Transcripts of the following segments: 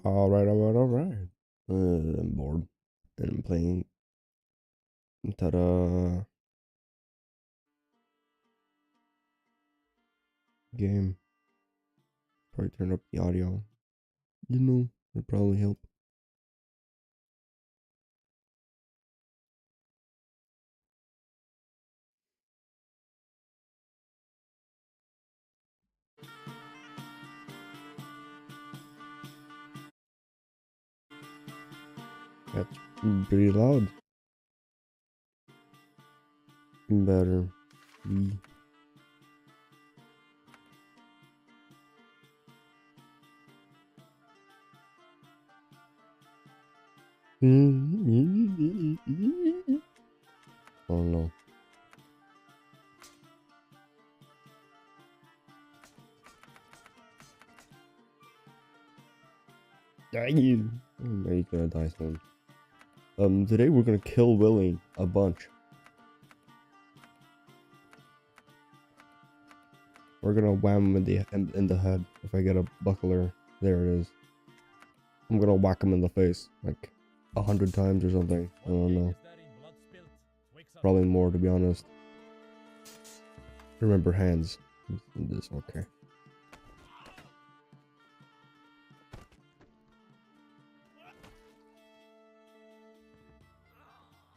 Alright. I'm bored. And I'm playing. Ta-da. Game. Probably turn up the audio. That'd probably help. That's pretty loud. Better. be. Oh no. Dang you. He's gonna die soon. Today we're gonna kill Willie a bunch. We're gonna wham him in the head. If I get a buckler, there it is. I'm gonna whack him in the face like 100 times or something. I don't know. Probably more, to be honest. Remember hands. This okay.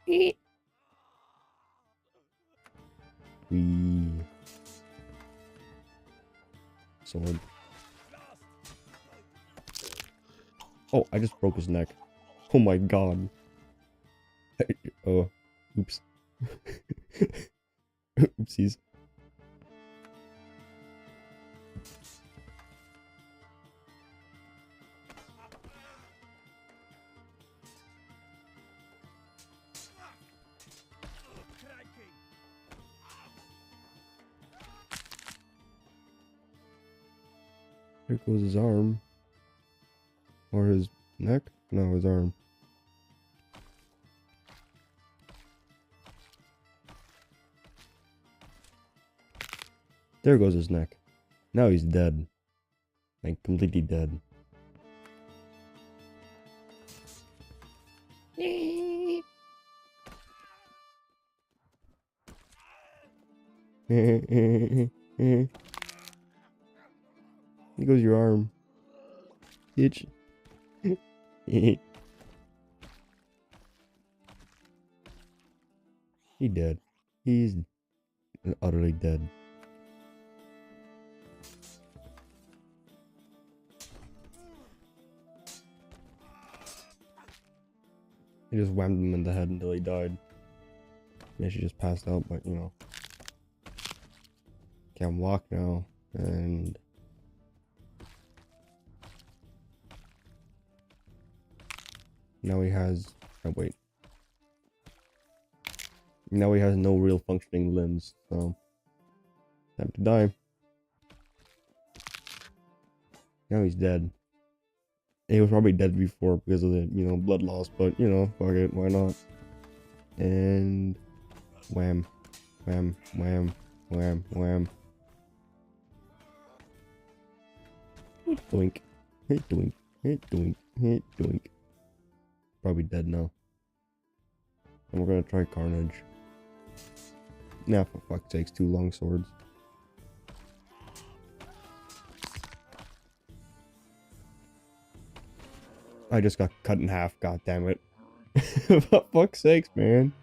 We sword. Oh, I just broke his neck. Oh my god. Oh, oops. Oopsies. There goes his arm. Or his neck? No, his arm. There goes his neck. Now he's dead. Like, completely dead. Here goes your arm. Itch. He dead. He's utterly dead. He just whammed him in the head until he died. Yeah, she just passed out, but you know. Can walk now, and now he has. Oh wait. Now he has no real functioning limbs, so time to die. Now he's dead. He was probably dead before because of the blood loss, but fuck it, why not? And wham, wham, wham, wham, wham. Doink, hit doink, hit doink, hit doink. Probably dead now. And we're gonna try Carnage. Nah, for fuck's sakes, 2 long swords. I just got cut in half, god damn it. For fuck's sakes, man.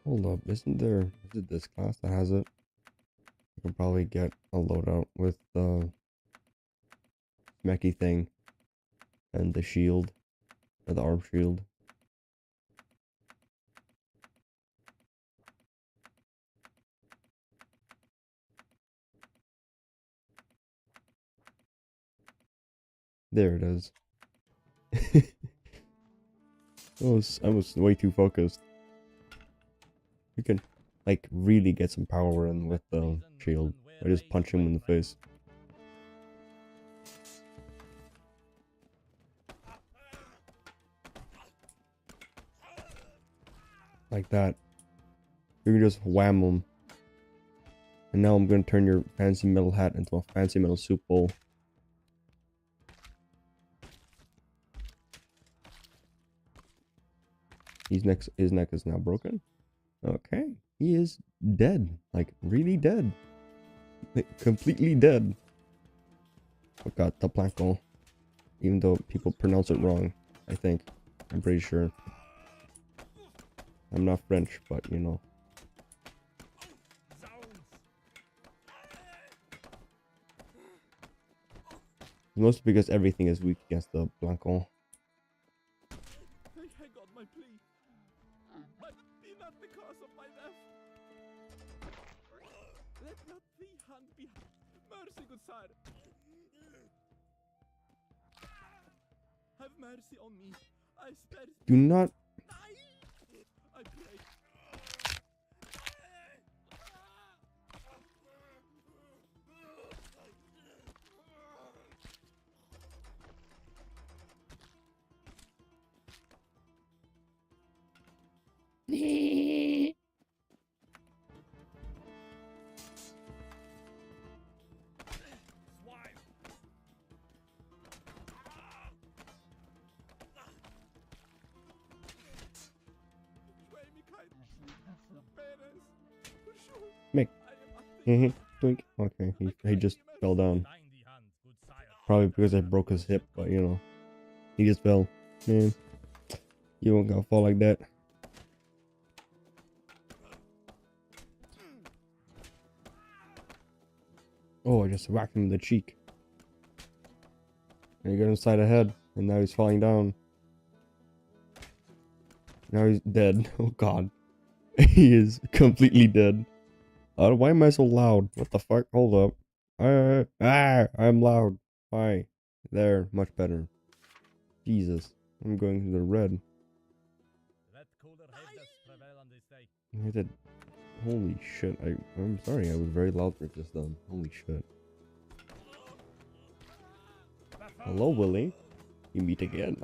Hold up, is it this class that has it? I can probably get a loadout with the mechy thing and the shield, or the arm shield. There it is. I was way too focused. You can, like, really get some power in with the shield. I just punch him in the face. Like that. You can just wham him. And now I'm gonna turn your fancy metal hat into a fancy metal soup bowl. His neck is now broken. Okay. He is dead. Like, really dead. Like, completely dead. Forgot the Blanco. Even though people pronounce it wrong, I think. I'm pretty sure. I'm not French, but you know. Mostly because everything is weak against the Blanco. Thank God, my plea. But be not the cause of my death. Let not thee hand be mercy, good sire. Have mercy on me. I spare thee. Do not. I pray. Mick. Twink. Okay, he just fell down. Probably because I broke his hip, but you know. He just fell. Man. You won't gotta fall like that. Oh, I just whacked him in the cheek. And he got inside the head, and now he's falling down. Now he's dead. Oh god. He is completely dead. Why am I so loud? What the fuck? Hold up. I'm loud. Hi. There, much better. Jesus. I'm going to the red. I did. Holy shit. I'm sorry, I was very loud for just then. Holy shit. Hello, Willie. We meet again.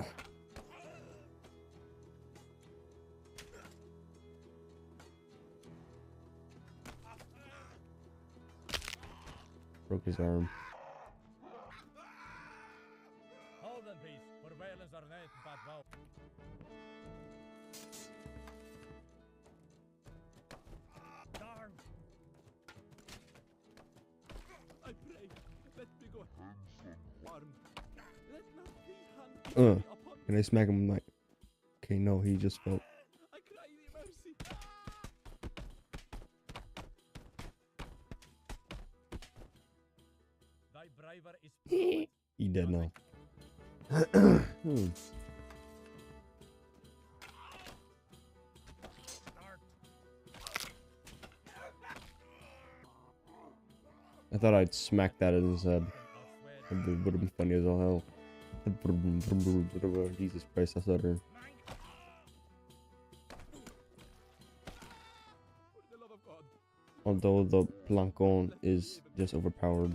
Broke his arm. Hold in peace, for violence are not but vow. Darn! I pray, let me go. Arm. Let not thee hand be upon Can I smack him like... Okay, no, he just fell. I cry thee mercy. Thy bravery is He dead now. I thought I'd smack that in his head. It would have been funny as all hell. Jesus Christ, I stutter. for the love of God. Although the Blancon is just overpowered.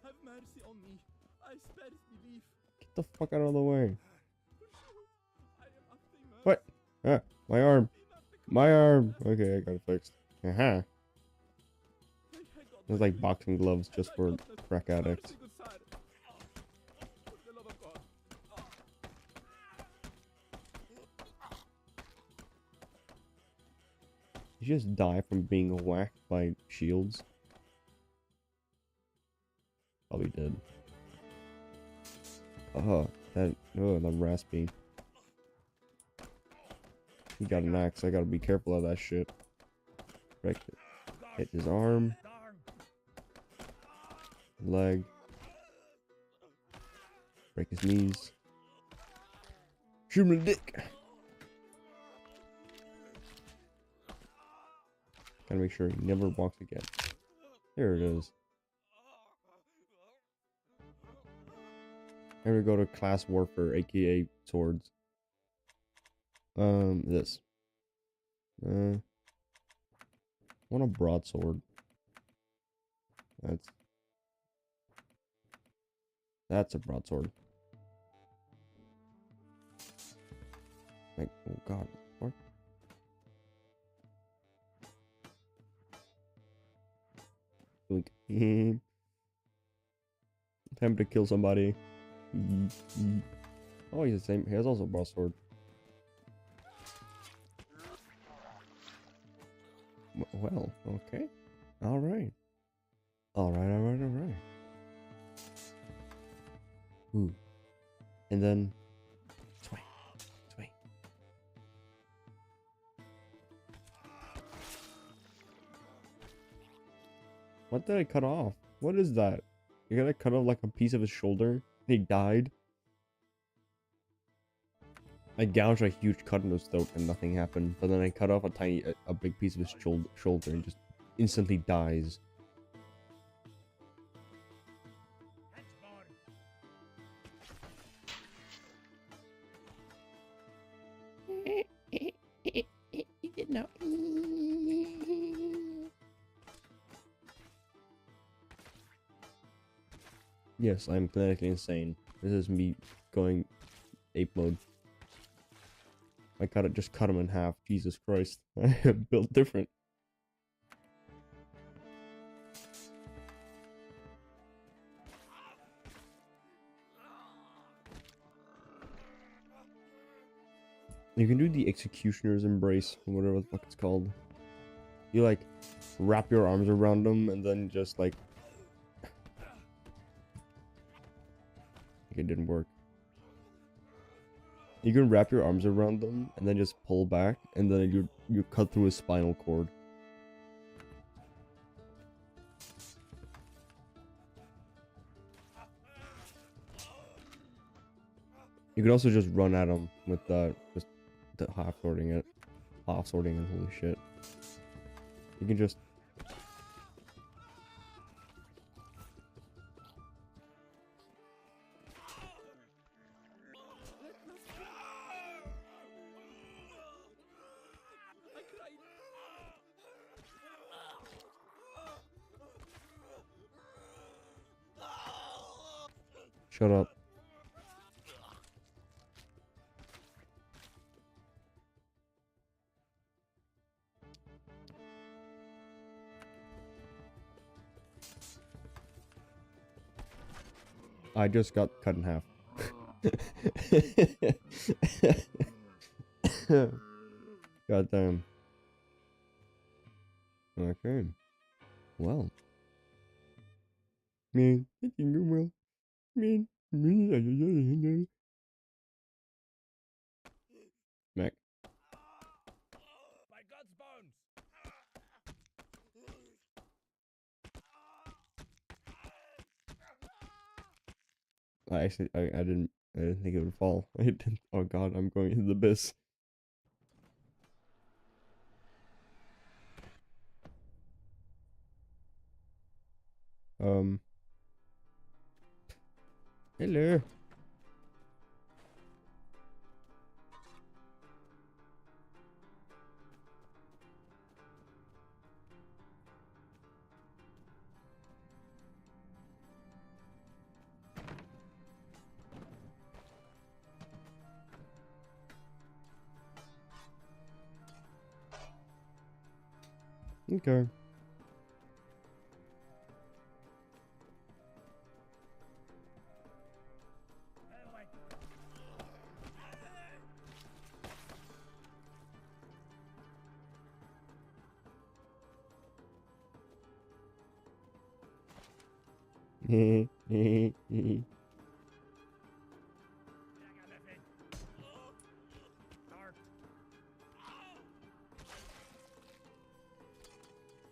Have mercy on me. I spare belief. Get the fuck out of the way. I am at thy mercy. What? Ah, my arm. My arm. Okay, I got it fixed. Aha. It's like boxing gloves just for crack addicts. You just die from being whacked by shields. Probably did. Oh, that raspy. He got an axe. I gotta be careful of that shit. Break it. Hit his arm. Leg. Break his knees. Shoot him in the dick. Gotta make sure he never walks again. There it is. Here we go to class warfare, aka swords. This. Want a broadsword. That's a broadsword. Like, oh god, what? Like, time to kill somebody. Oh, he's the same. He has also a boss sword. Well, okay. Alright. Alright. Ooh. And then... Swing. Swing. What did I cut off? What is that? You gotta cut off like a piece of his shoulder? He died? I gouged a huge cut in his throat and nothing happened. But then I cut off a big piece of his shoulder and just instantly dies. Yes, I'm clinically insane. This is me going ape mode. Just cut him in half. Jesus Christ. I am built different. You can do the Executioner's Embrace, or whatever the fuck it's called. You like wrap your arms around them and then just like it didn't work. You can wrap your arms around them and then just pull back, and then you cut through his spinal cord. You can also just run at him with just the half sorting it, holy shit. You can just. Shut up. I just got cut in half. God damn. Okay. Well. Man, I can go well. Man. Mac. My God's bones! I didn't think it would fall. I didn't. Oh god, I'm going into the abyss. Hello. Okay.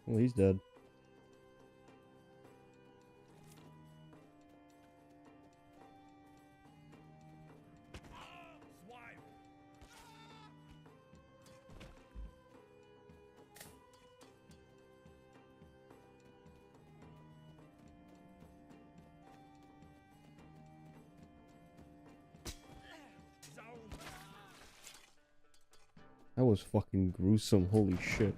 Well, he's dead. That was fucking gruesome, holy shit.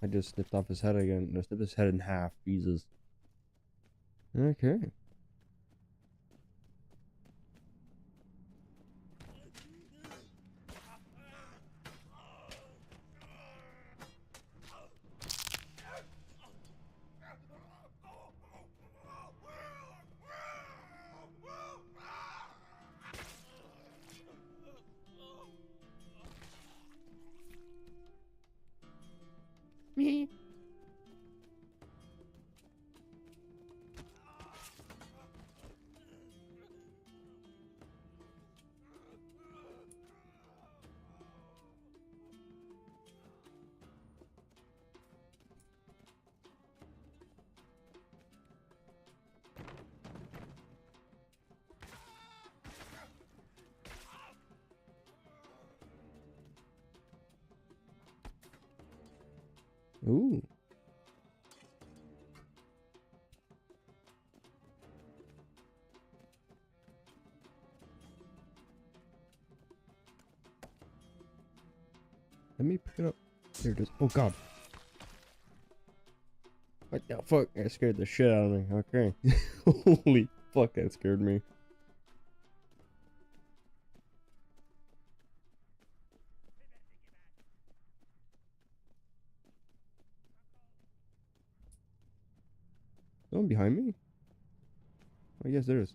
I just snipped off his head again. No, snipped his head in half, Jesus. Okay. Ooh. Let me pick it up. Here it is. Oh god. What the fuck? That scared the shit out of me. Okay. Holy fuck, that scared me. Someone behind me? Oh, yes, there is.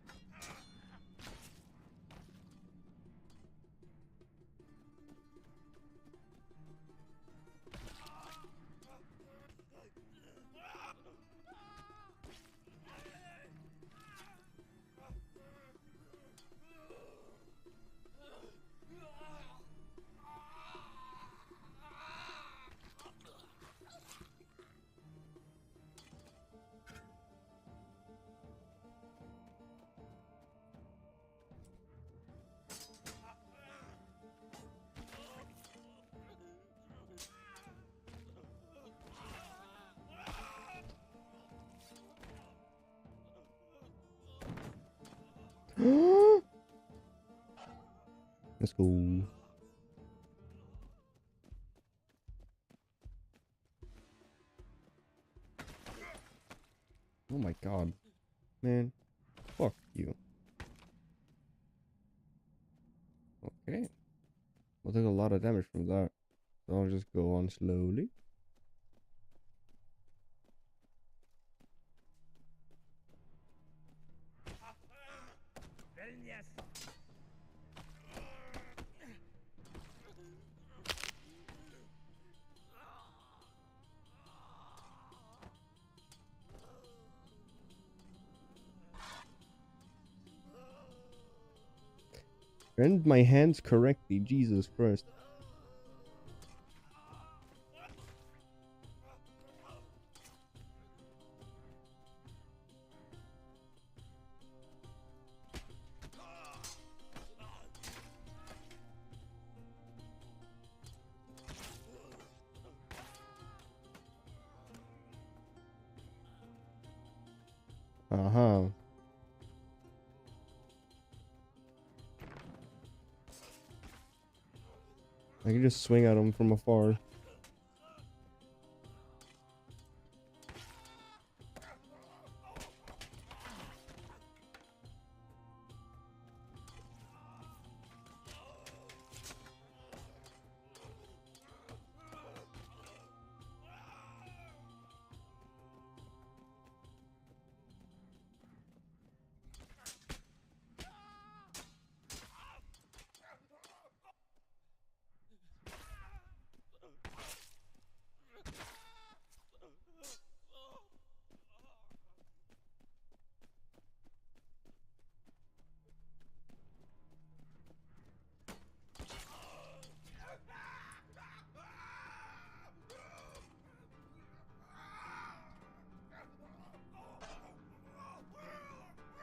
Let's go. Oh my god. Man. Fuck you. Okay. We'll take a lot of damage from that. So I'll just go on slowly. Bend my hands correctly, Jesus Christ. Uh-huh. I can just swing at him from afar.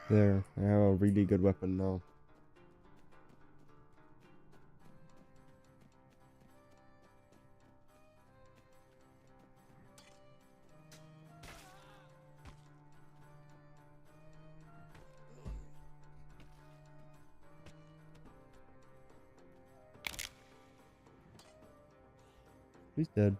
There, I have a really good weapon now. He's dead.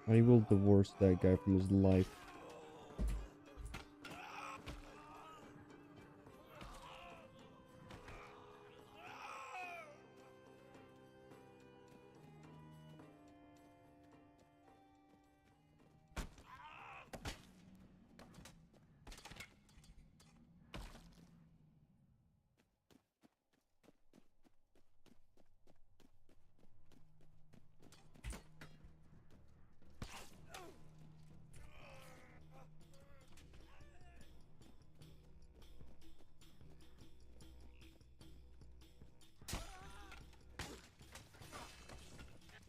I will divorce that guy from his life.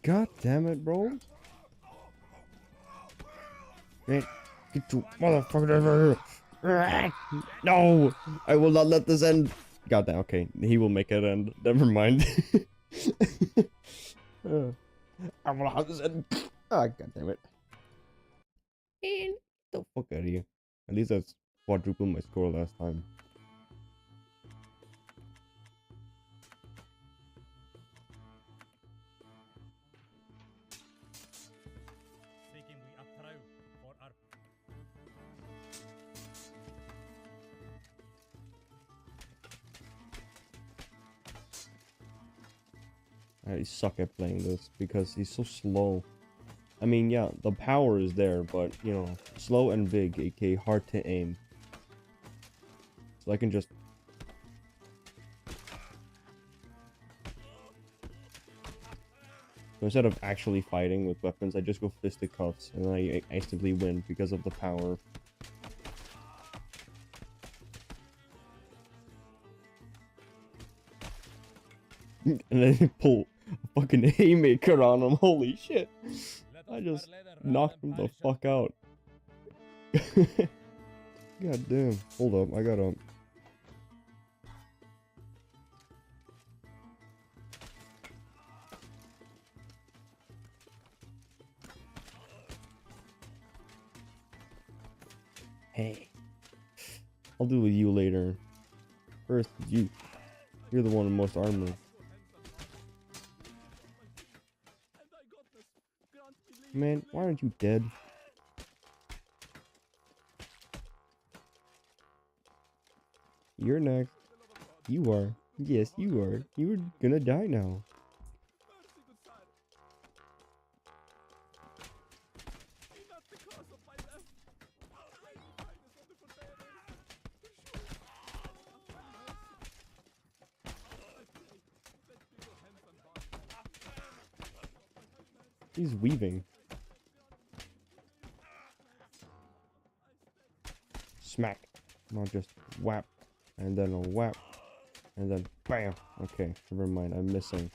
God damn it, bro. Man, get you motherfucker over here. No! I will not let this end. God damn, okay. He will make it end. Never mind. I will have this end. Ah, god damn it. And get the fuck out of here. At least that's quadrupled my score last time. Seeking we are proud for our I suck at playing this because he's so slow. I mean, yeah, the power is there, but, you know, slow and big, aka hard to aim. So I can just... So instead of actually fighting with weapons, I just go fisticuffs, and I instantly win because of the power. And then pull a fucking haymaker on him, holy shit! I just knocked him the fuck out. God damn. Hold up, I gotta... Hey. I'll do with you later. First, you. You're the one with most armor. Man, why aren't you dead? You're next. You are. Yes, you are. You're gonna die now. He's weaving. Smack. Not just whap. And then a whap. And then bam. Okay, never mind. I'm missing.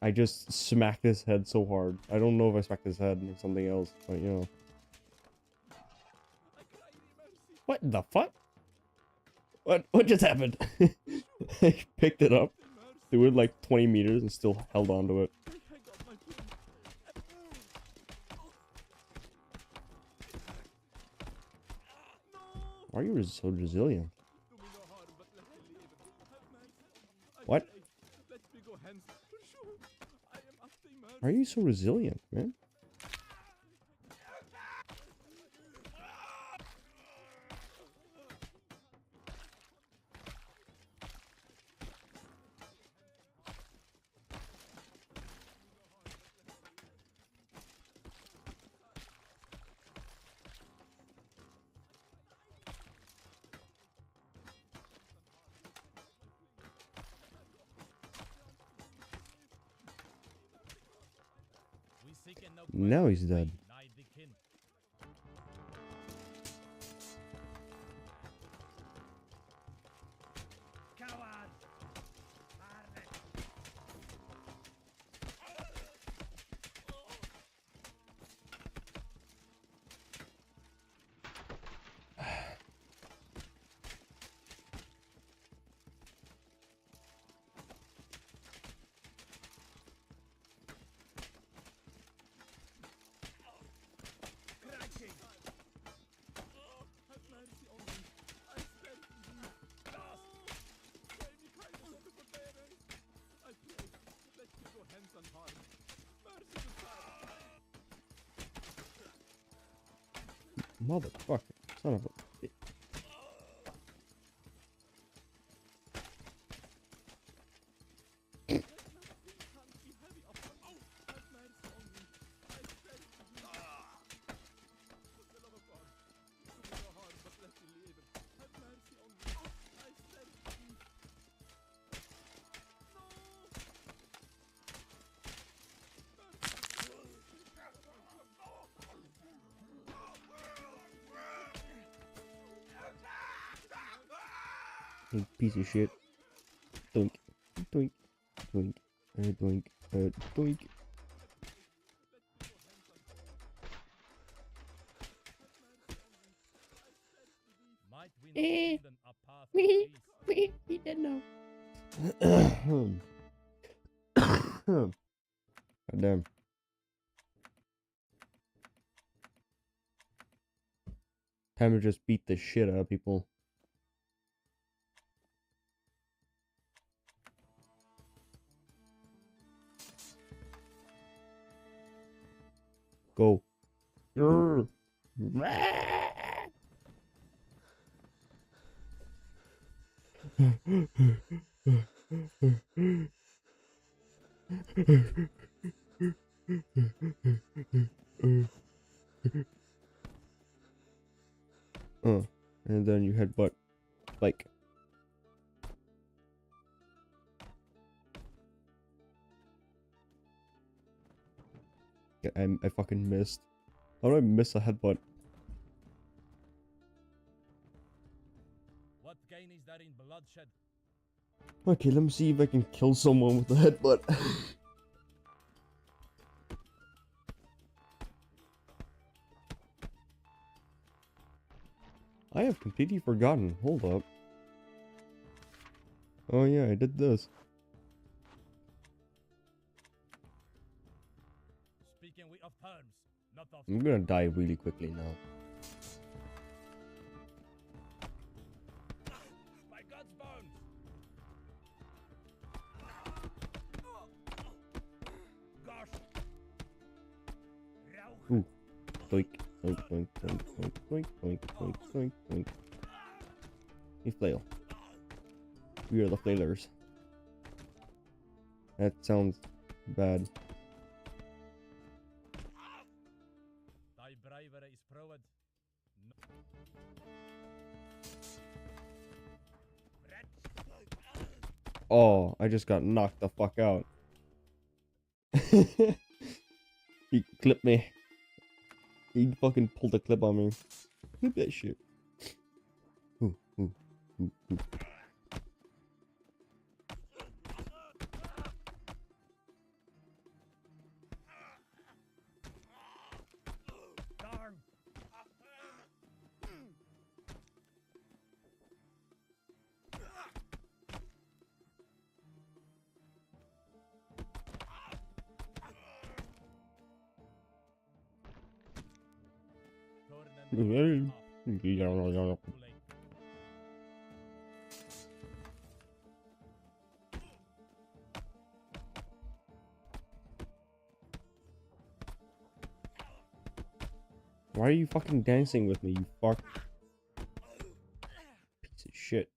I just smacked his head so hard. I don't know if I smacked his head or something else, but you know. What the fuck? What just happened? I picked it up, threw it like 20 meters and still held on to it. Why are you so resilient? What? Why are you so resilient, man? Now he's dead. Motherfucker, son of a bitch. You piece of shit. Doink, doink, doink, doink, doink. God damn. Time to just beat the shit out of people. Go. Grr. And then you headbutt like. I fucking missed. How did I miss a headbutt? What gain is there in bloodshed? Okay, let me see if I can kill someone with a headbutt. I have completely forgotten. Hold up. Oh yeah, I did this. Speaking we of terms, not of I'm gonna die really quickly now. my God's bones. Gosh. Rauch. Ooh. Doink, doink, doink, doink, doink, doink, doink, doink, doink, doink. You flail. We are the flailers. That sounds bad. Thy bravery is proved. Oh, I just got knocked the fuck out. He clipped me. He fucking pulled a clip on me. Clip that shit. Ooh, ooh, ooh, ooh. Darn. Why are you fucking dancing with me, you fuck? Piece of shit.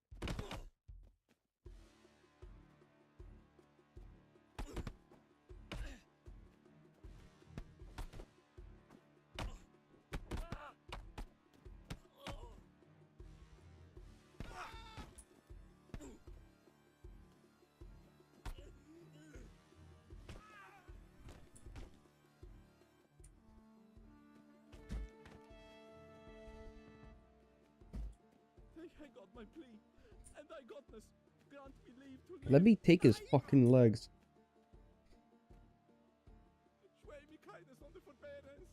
I got my plea, and thy godness grant me leave to live. Let me take his fucking legs. Sway me kindness on the forbearance.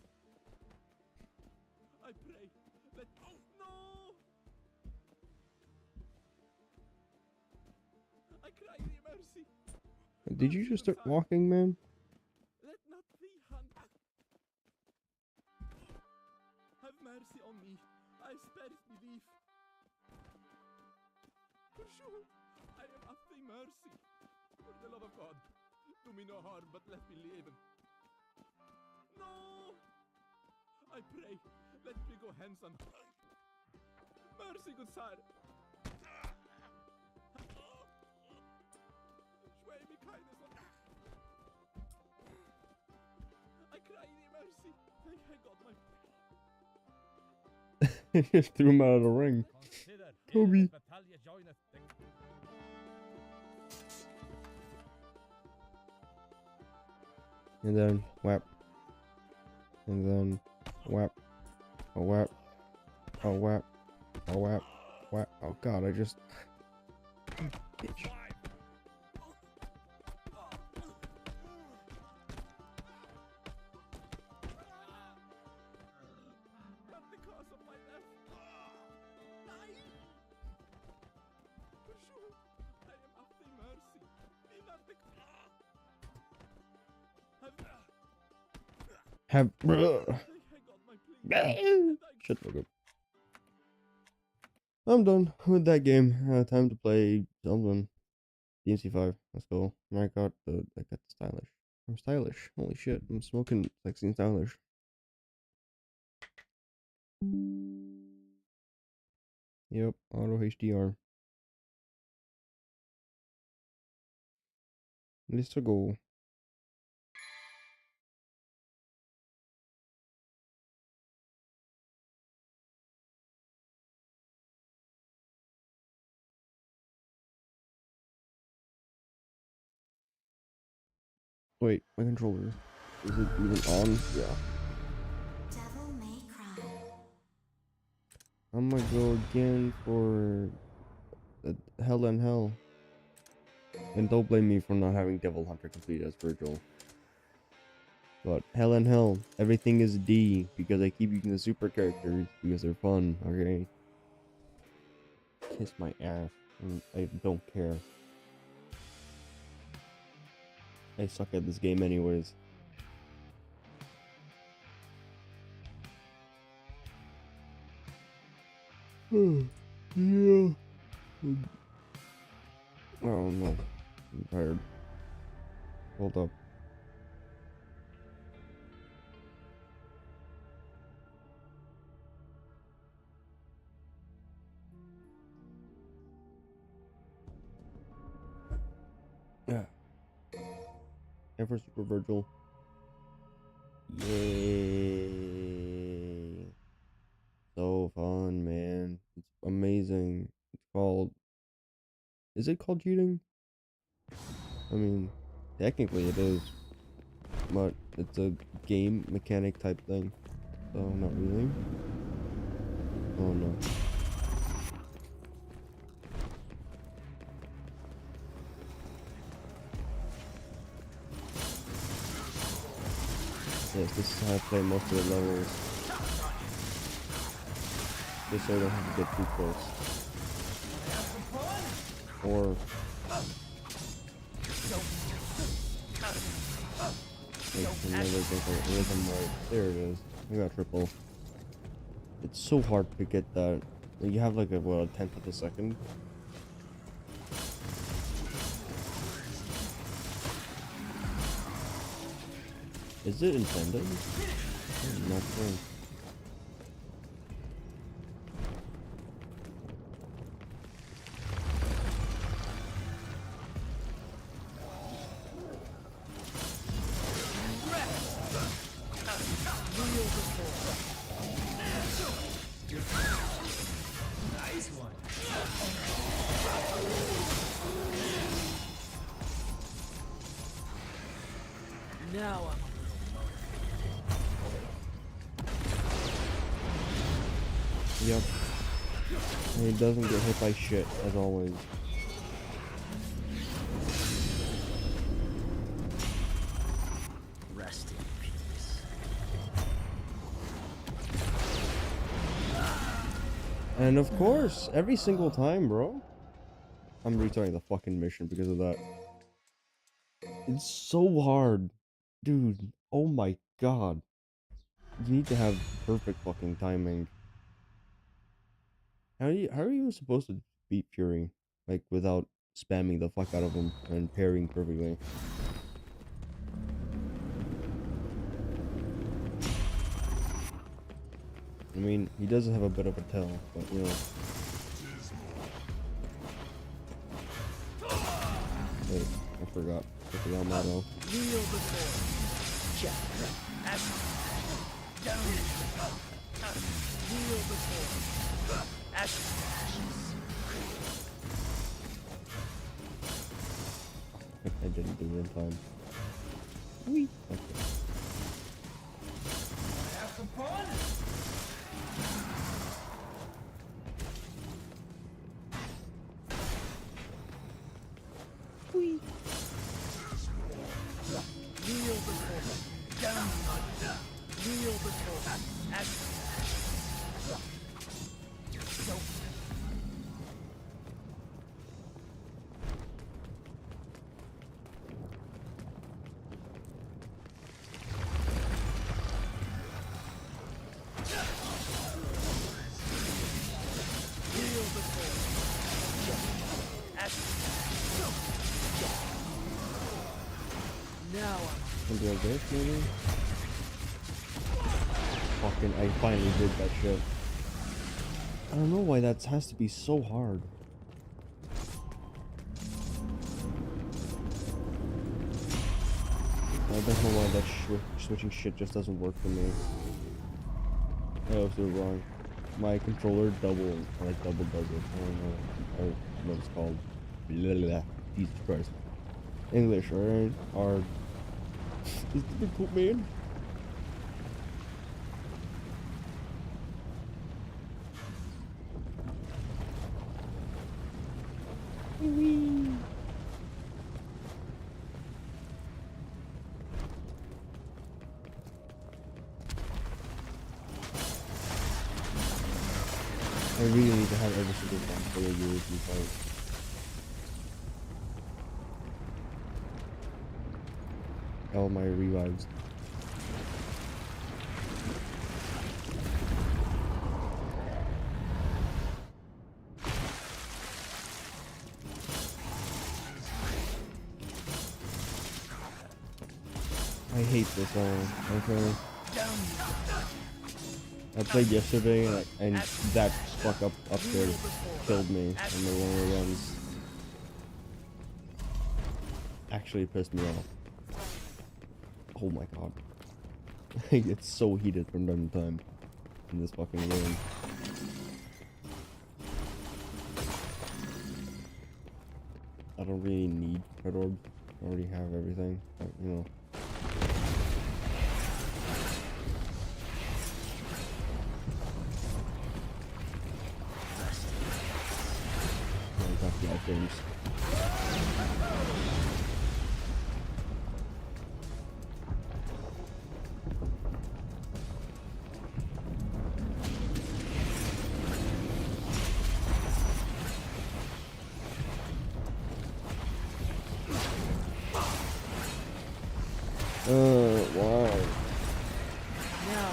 I pray, let no. I cry thee mercy. Did you just start walking, man? Let not thee hunt. Have mercy on me. I spare thee thief. Pursue. I am of thy mercy. For the love of God, do me no harm, but let me live. No. I pray, let me go hence and mercy, good sire. Sway me kindness on. I cry thee mercy. Thank I got my. Just threw him out of the ring. Consider, Toby. this battalion joineth the. And then whap. And then whap. A whap. A whap. A whap. Whap. Oh god, I just. Bitch. Not the cause of my death. Pursue. I am of thy mercy. Be not the. Have. They hang on my plea. Shut the fuck up. I'm done with that game. Time to play something. DMC5. Let's go. I got the stylish. I'm stylish. Holy shit. I'm smoking sexy and stylish. Yep. Auto HDR. Let's go. Wait, my controller. Is it even on? Yeah. Devil May Cry. I'm gonna go again for Hell and Hell. And don't blame me for not having Devil Hunter complete as Virgil. But Hell and Hell, everything is D because I keep using the super characters because they're fun, okay? Kiss my ass. I don't care. I suck at this game anyways. Yeah. Oh no. I'm tired. Hold up. Yeah. Ever Super Virgil. Yay. So fun, man. It's amazing. It's called... Is it called cheating? I mean, technically it is. But it's a game mechanic type thing. So, not really. Oh no. Yes, this is how I play most of the levels. Just so I don't have to get too close. Or... There it is. I got triple. It's so hard to get that. You have like a, what, a tenth of a second? Is it intended? I'm not sure. Nice one. Now I'm Yep. And he doesn't get hit by shit, as always. rest in peace. And of course, every single time, bro. I'm restarting the fucking mission because of that. It's so hard. Dude, oh my god. You need to have perfect fucking timing. How are you supposed to beat Fury? Like, without spamming the fuck out of him and parrying perfectly? I mean, he does have a bit of a tail, but you know. Wait, I forgot. I forgot Motto. Kneel before. Check. Ash. Down. Kneel before. Ashes. I didn't do it in time. Whee! Okay. Have some fun. Whee! Kneel before. Down. Kneel before. Ashes. Now I'm Something like this, maybe? Fucking, I finally did that shit. I don't know why that has to be so hard. I don't know why that switching shit just doesn't work for me. I was doing wrong. My controller double does it. I don't know what it's called. Blah, blah, blah. Jesus Christ. English, alright? Hard. It's difficult, man. I really need to have every single one for the European fight. All my revives. I hate this song. Okay. I played yesterday and that fuck up there killed me in the longer runs. Actually pissed me off. Oh my god. It's so heated from time to time in this fucking room. I don't really need red orbs. I already have everything, but, you know. I got the items. Wow. now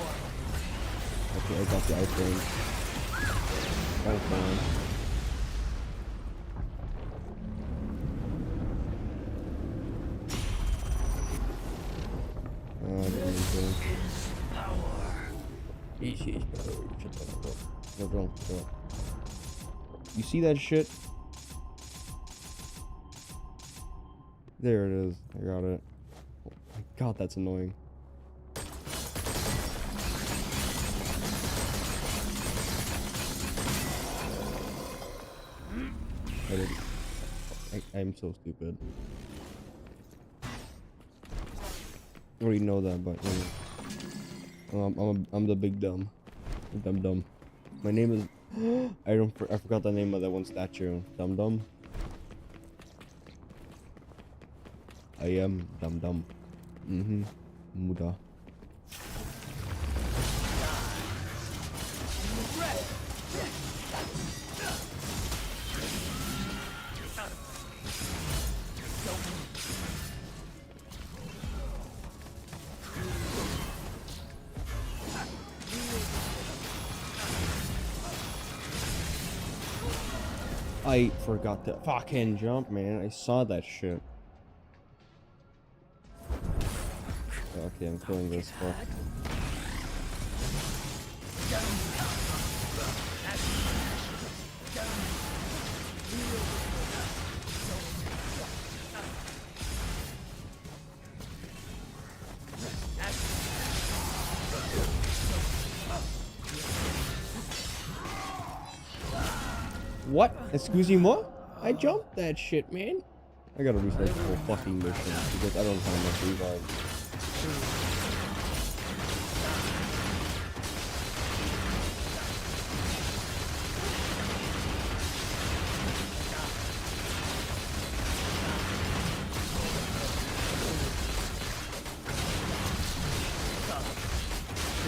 Okay, I got the items. That's fine. You see that shit? There it is. I got it. Oh my god, that's annoying. I'm so stupid. I already know that, but you know, I'm the big dumb. Dumb. My name is I forgot the name of that one statue. Dum Dum. I am Dum Dum. Muda. I forgot to fucking jump, man. I saw that shit. Okay, I'm killing this fuck. What? Excuse-moi? I jumped that shit, man. I gotta restart the whole fucking mission because I don't have enough revives.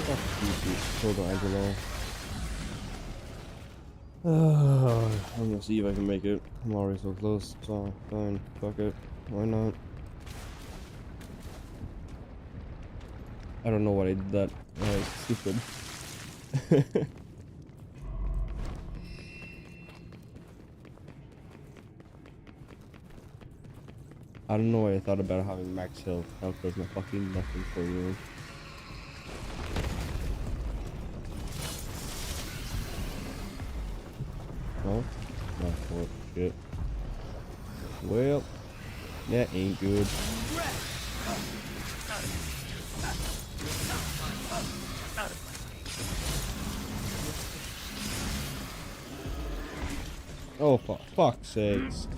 Fuck you, dude. Hold on, Angelo. I'm gonna see if I can make it. I'm already so close, so fine. Fuck it. Why not? I don't know what I did that. It's stupid. I don't know why I thought about having max health. Health does my fucking nothing for you. No? No, oh, shit. Well, that ain't good. Oh, for fuck's sakes.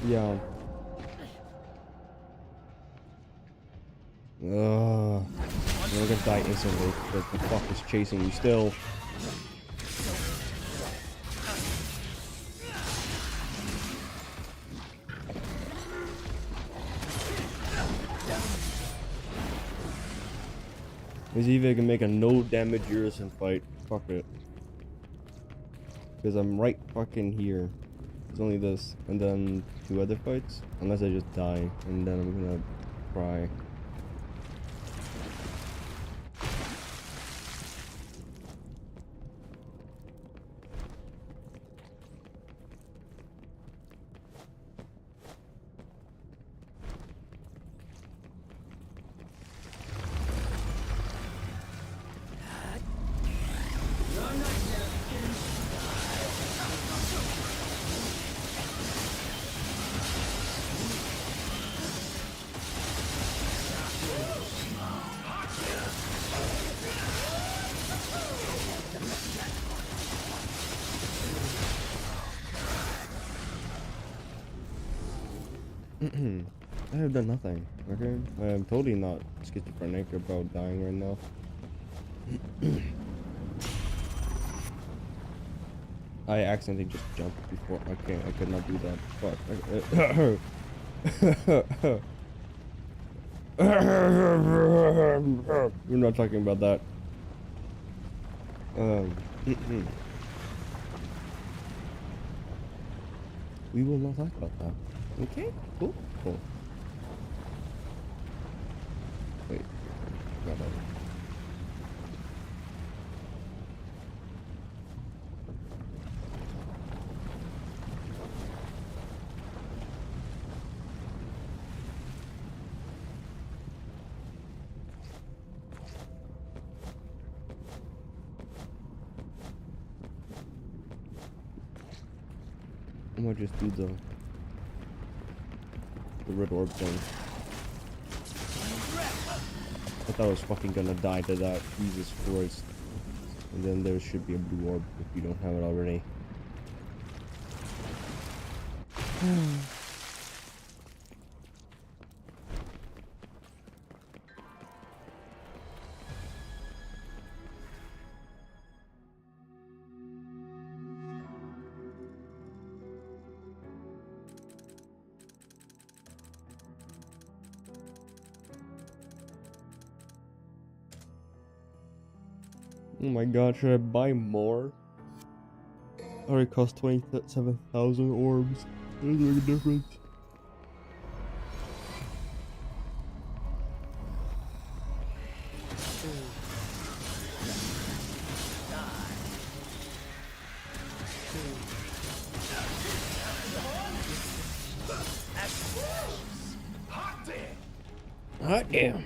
Yeah. Ugh. You're gonna die instantly because the fuck is chasing you still. Is either can make a no damage Urison fight. Fuck it. Because I'm right fucking here. It's only this. And then 2 other fights. Unless I just die. And then I'm gonna cry. I have done nothing, okay? I'm totally not schizophrenic about dying right now. I accidentally just jumped before. Okay, I could not do that. Fuck. We're not talking about that. We will not talk about that. Okay, cool. Wait, got it. I might just do the red orb thing. I thought I was fucking gonna die to that. Jesus Christ. And then there should be a blue orb if you don't have it already. Oh my god, should I buy more? Already cost 27,000 orbs. Doesn't make a difference. Hot damn.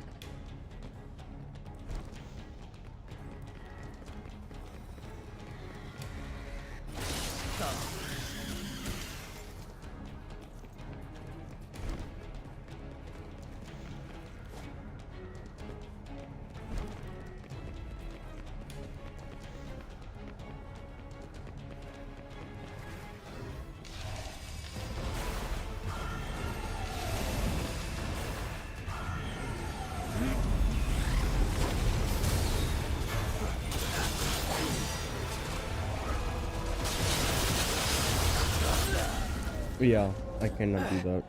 Yeah, I cannot do that.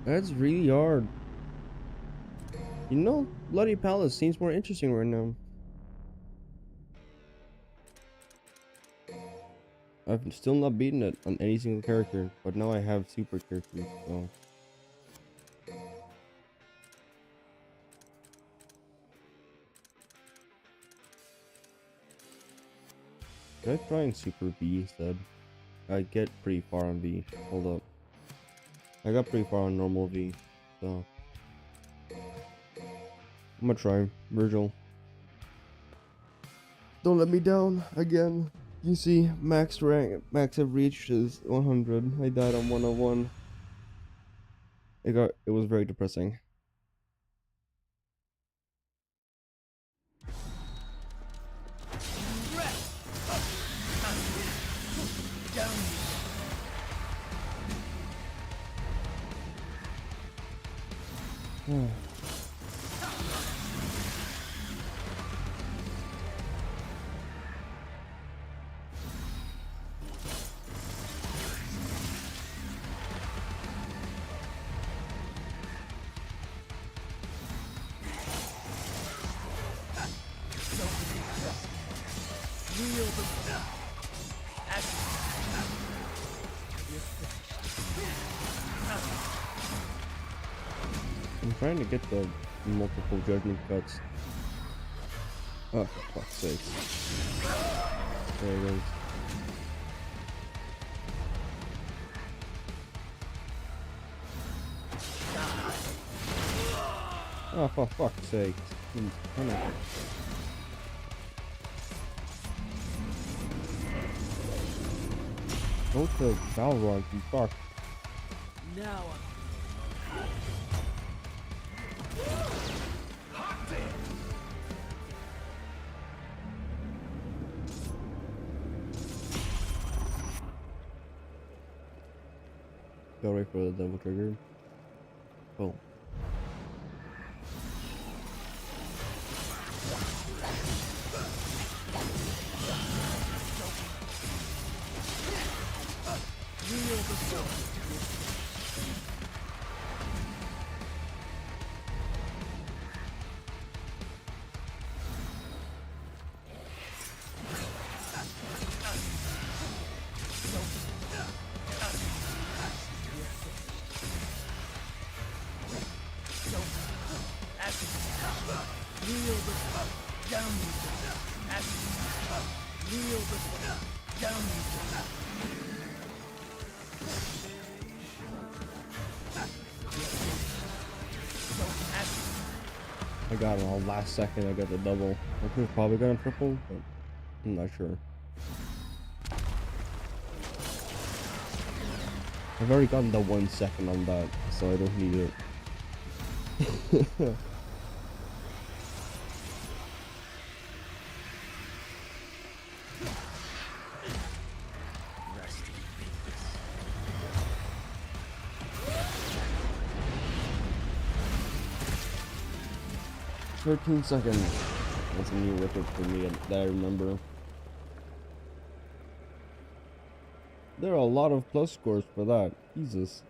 That's really hard. You know, Bloody Palace seems more interesting right now. I've still not beaten it on any single character, but now I have super characters, so... Should I try and super B instead? I get pretty far on V. Hold up. I got pretty far on normal V, so... I'm gonna try. Virgil. Don't let me down again. You see, max rank, max have reached is 100. I died on 101. It was very depressing. I'm trying to get the multiple judgment cuts. Oh, for fuck's sake. There it is. Oh, for fuck's sake. Go to Balrog, you fuck. Now Go right for the double trigger. Boom. I got it all last second. I got the double. I could have probably got a triple, but I'm not sure. I've already gotten the 1 second on that, so I don't need it. 13 seconds. That's a new record for me that I remember. There are a lot of plus scores for that. Jesus.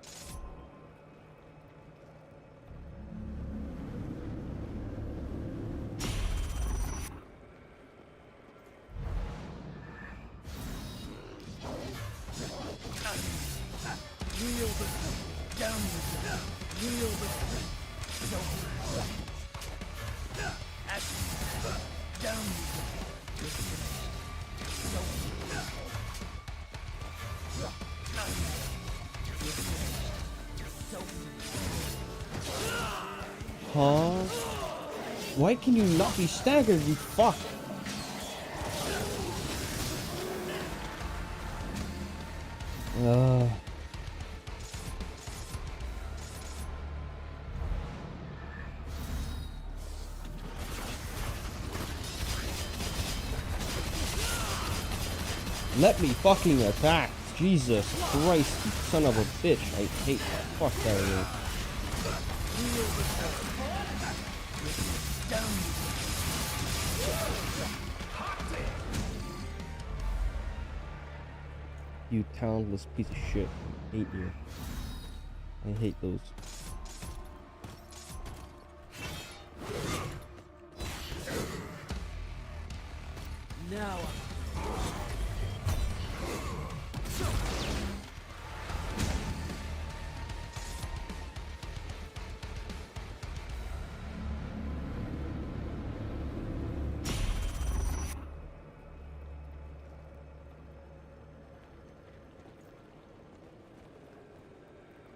Huh? Why can you not be staggered, you fuck? Let me fucking attack. Jesus Christ, you son of a bitch. I hate that. Fuck that of you. You talentless piece of shit. I hate you. I hate those. Now.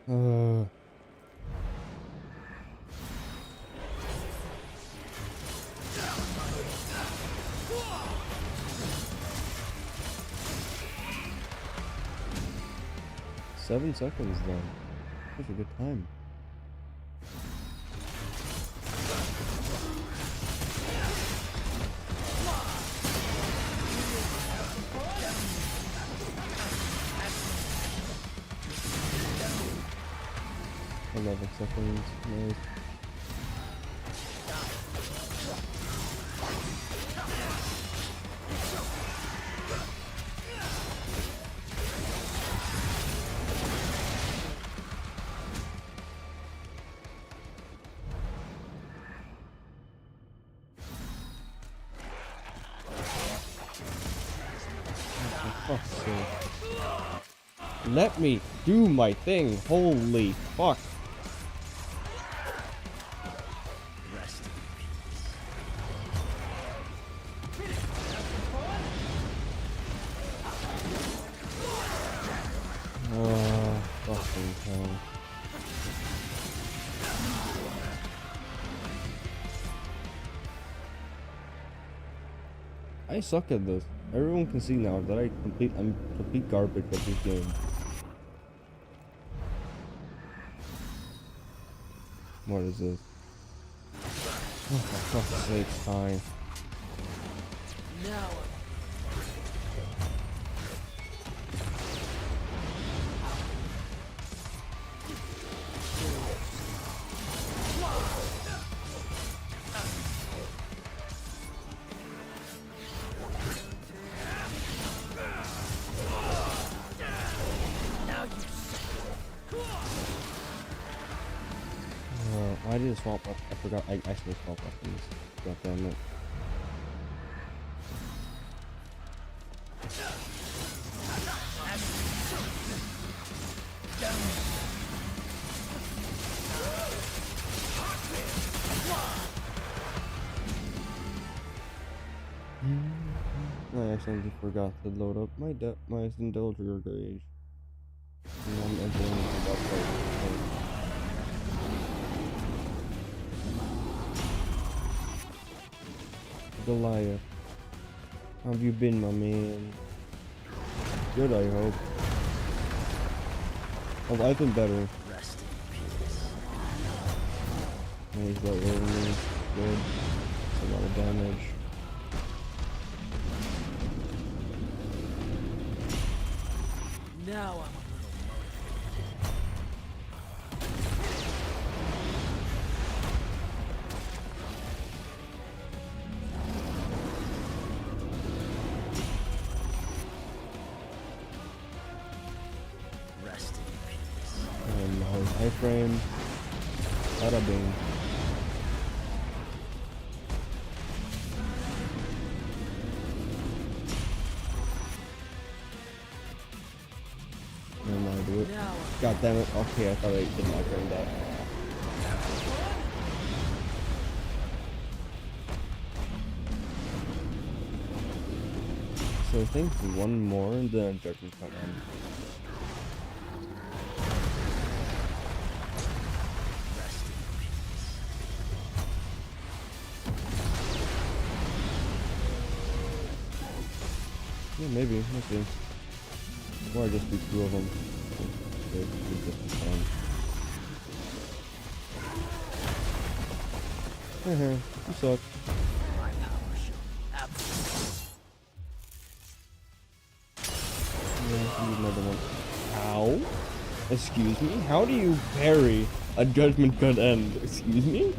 Uh. 7 seconds then. That's a good time. Eleven seconds. Nice. For fuck's sake. Let me do my thing. Holy fuck. Oh, fucking hell. I suck at this. Everyone can see now that I'm complete garbage at this game. What is this? Oh, for fuck's sake, fine. Now. I didn't swap up. I forgot. I actually swapped weapons. God damn it. I accidentally forgot to load up my Indulger gauge. And I'm entering into that fight. Goliath. How have you been, my man? Good, I hope. Oh, I've been better. He's got rolling. Good. That's a lot of damage. Now I'm Iframe. Bada bing. Never mind, do it. now. God damn it. Okay, I thought I didn't iframe that. So I think one more and then Judgment can end. Yeah, maybe. We'll see. Or just do 2 of them. Okay, just be fine. You suck. Yeah, I need another one. How? Excuse me? How do you parry a Judgment Cut end? Excuse me?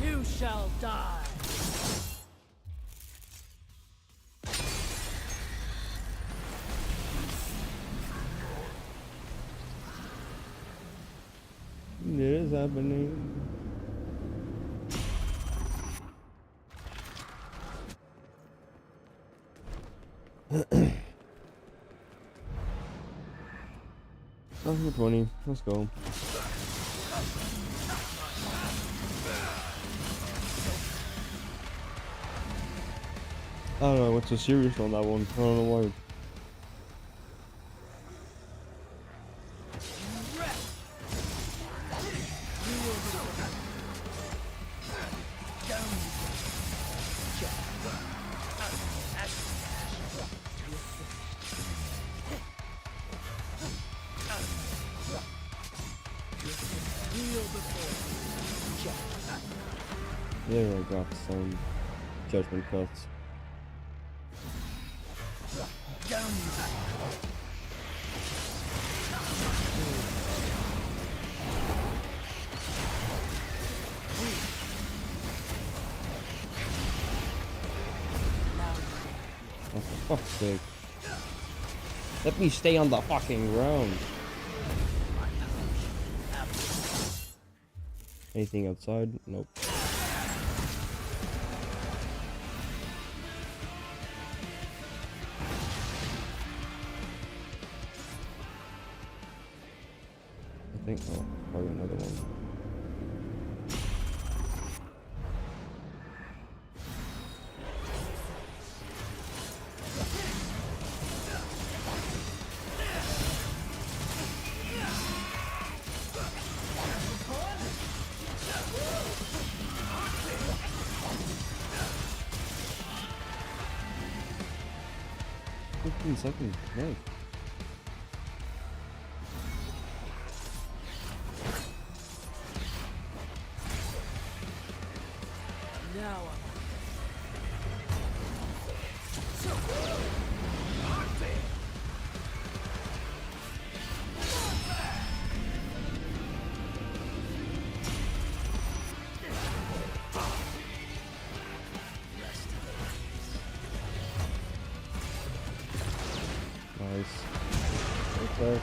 You shall die. It is happening. 120. Let's go. I don't know, I went so serious on that one. I don't know why. There I got some judgment cuts. Oh, for fuck's sake. Let me stay on the fucking ground. Anything outside? Nope. I think, oh, probably another one. Seconds, nice. Now Nice. Okay.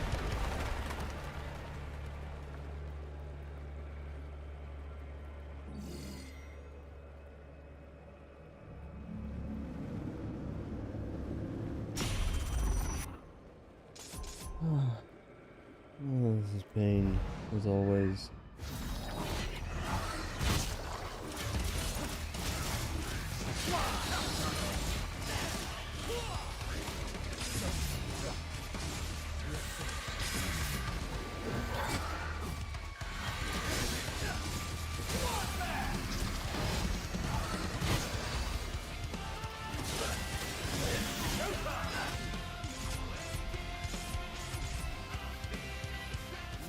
Oh, this is pain, as always.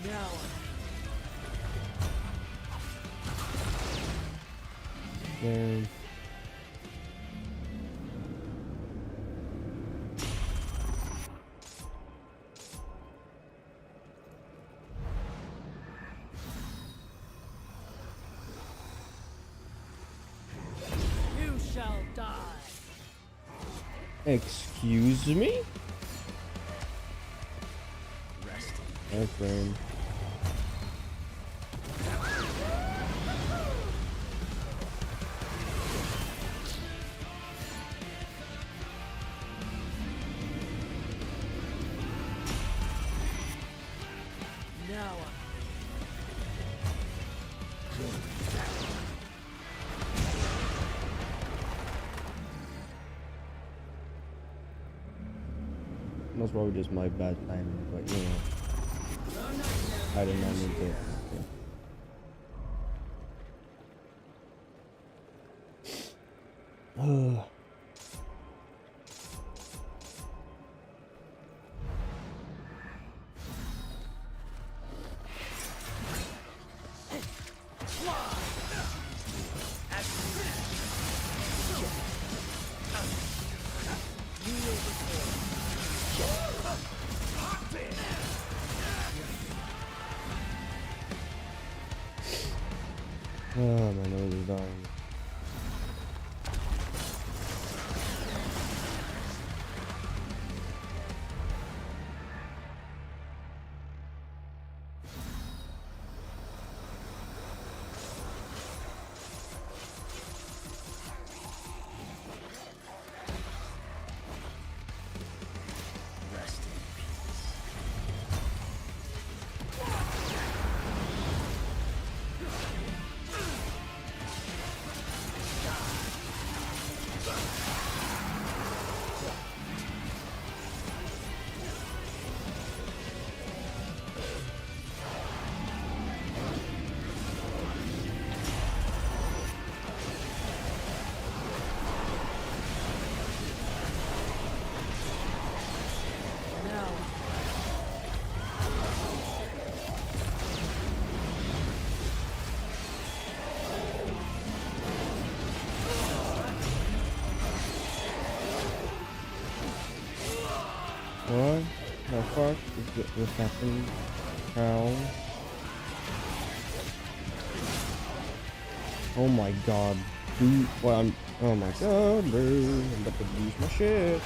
Now Damn. you shall die. Excuse me? Frame. Now That's probably just my bad timing, but you know. I did not mean to. Okay. Oh, my nose is dying. The fuck is this happening? How? Oh my god. Dude, well, oh my god, dude. I'm about to lose my shit.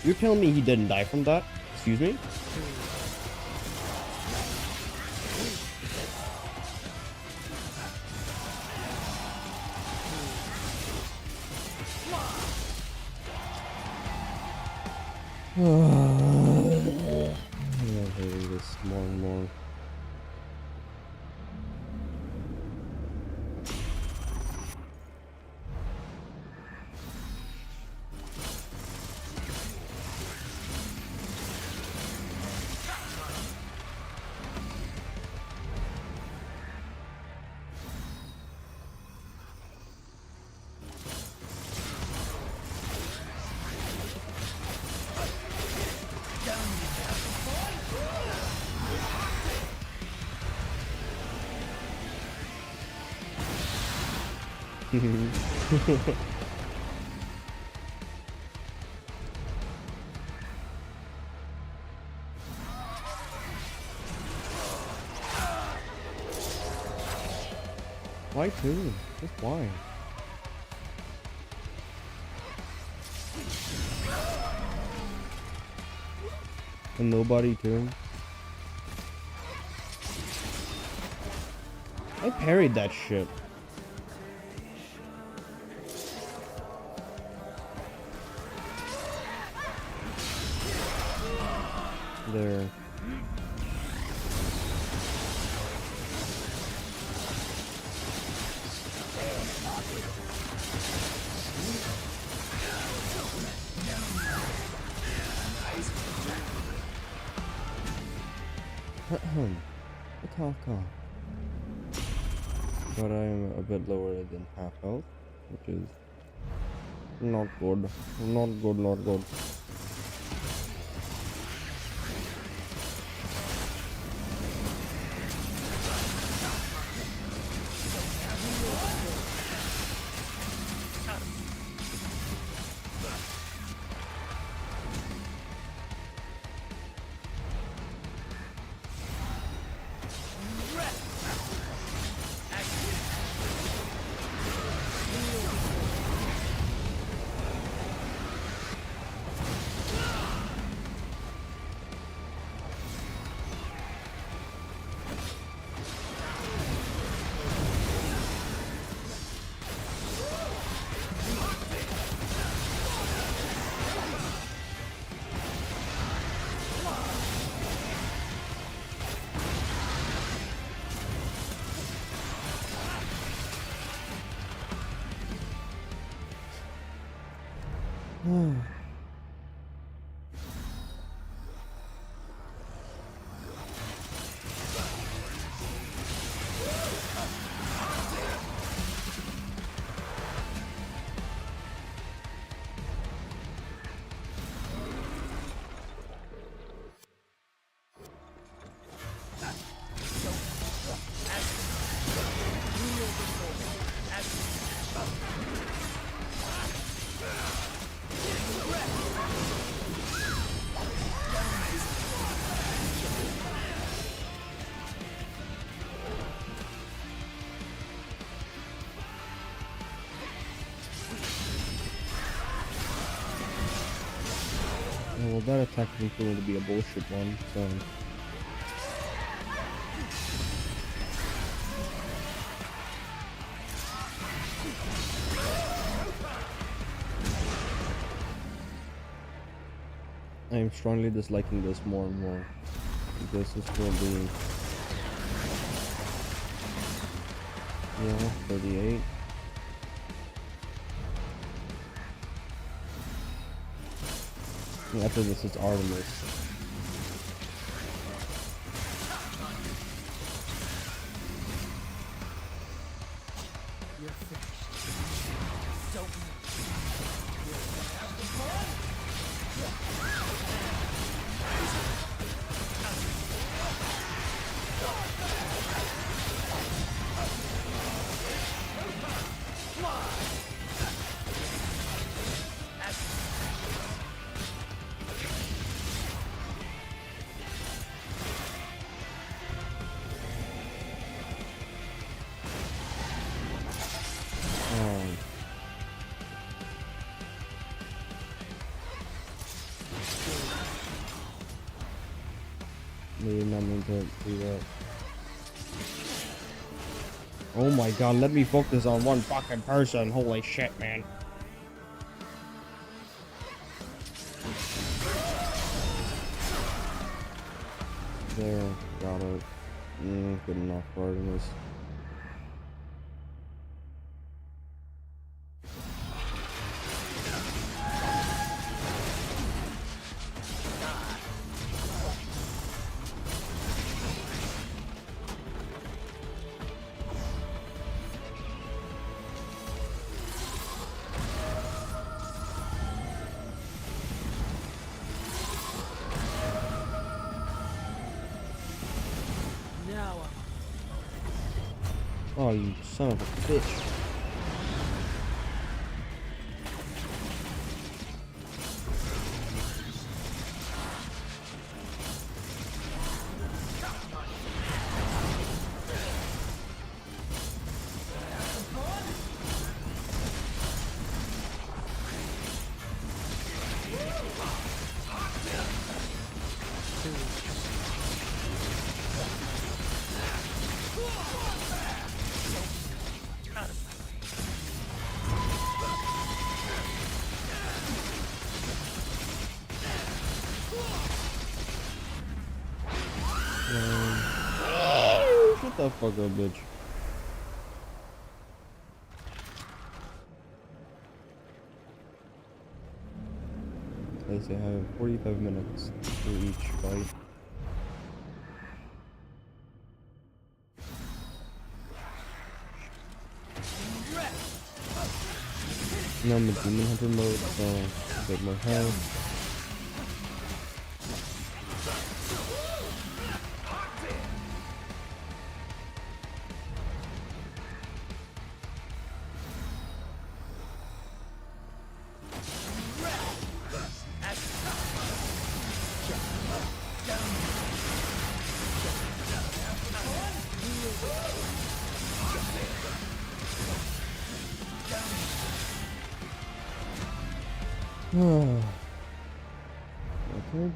You're telling me he didn't die from that? Excuse me? I'm hating this more and more. Why two? Just why? And nobody too? I parried that shit. There. Attack. But I am a bit lower than half health, which is not good. Not good. Well, that attack is going to be a bullshit one, so... I am strongly disliking this more and more. This is going to be... Yeah, 38. After this is Artemis. You're finished. Don't did not mean to do that. Oh my god, let me focus on one fucking person. Holy shit, man. There, got it. Good enough for Artemis. Now Oh, you son of a bitch. Shut the fuck up, bitch. I say I have 45 minutes for each fight. Now I'm in Demon Hunter mode, so get more health. Okay.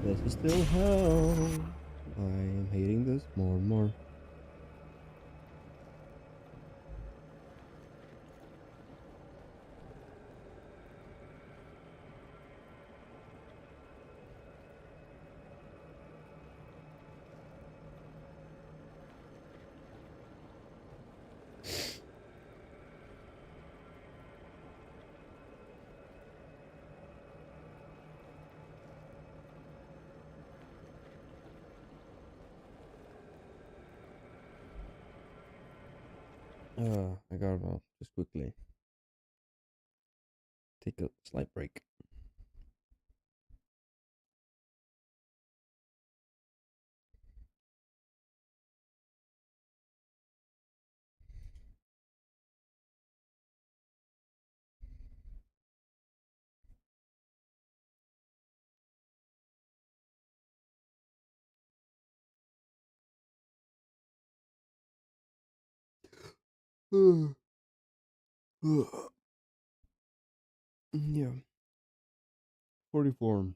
This is still hell. I am hating this more and more. I got about just quickly take a slight break. Yeah. 44.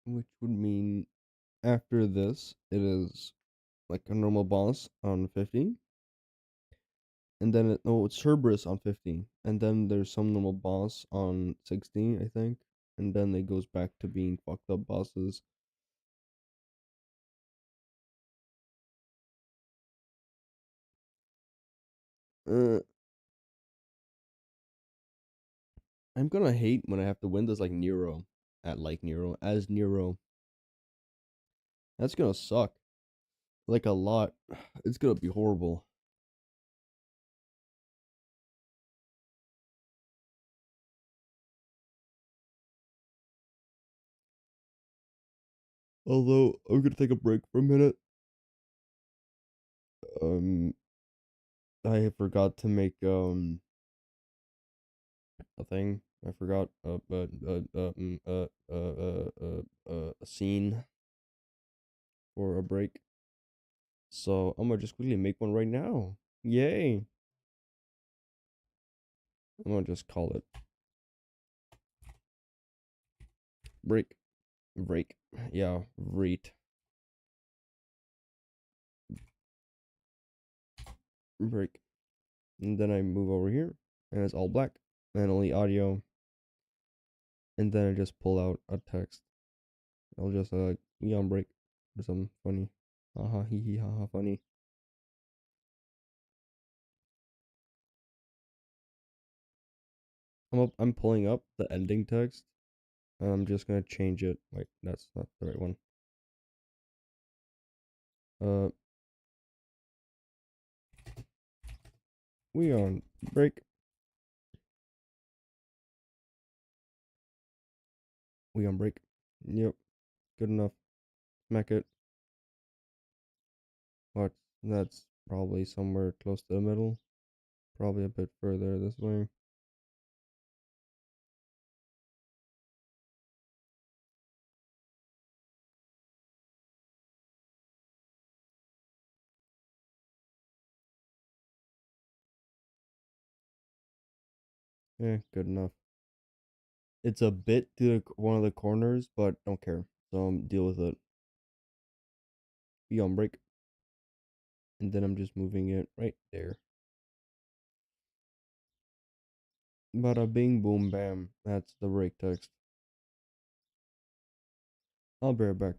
Which would mean after this, it is like a normal boss on 50. And then it's Cerberus on 50. And then there's some normal boss on 60, I think. And then it goes back to being fucked up bosses. Uh, I'm gonna hate when I have to win this like Nero as Nero. That's gonna suck. Like a lot. It's gonna be horrible. Although I'm gonna take a break for a minute. Um I forgot to make a thing. I forgot a scene for a break. So I'm gonna just quickly make one right now. Yay! I'm gonna just call it break. Break. Yeah, rate. Break. And then I move over here and it's all black. And only audio. And then I just pull out a text. I'll just be on break or something funny. Haha hee hee haha funny. I'm pulling up the ending text. I'm just gonna change it. Wait, that's not the right one. Uh, we on break. We on break. Yep, good enough. Smack it. What? That's probably somewhere close to the middle. Probably a bit further this way. Yeah, good enough. It's a bit to one of the corners, but don't care. So deal with it. Be on break. And then I'm just moving it right there. Bada bing boom bam. That's the break text. I'll be right back.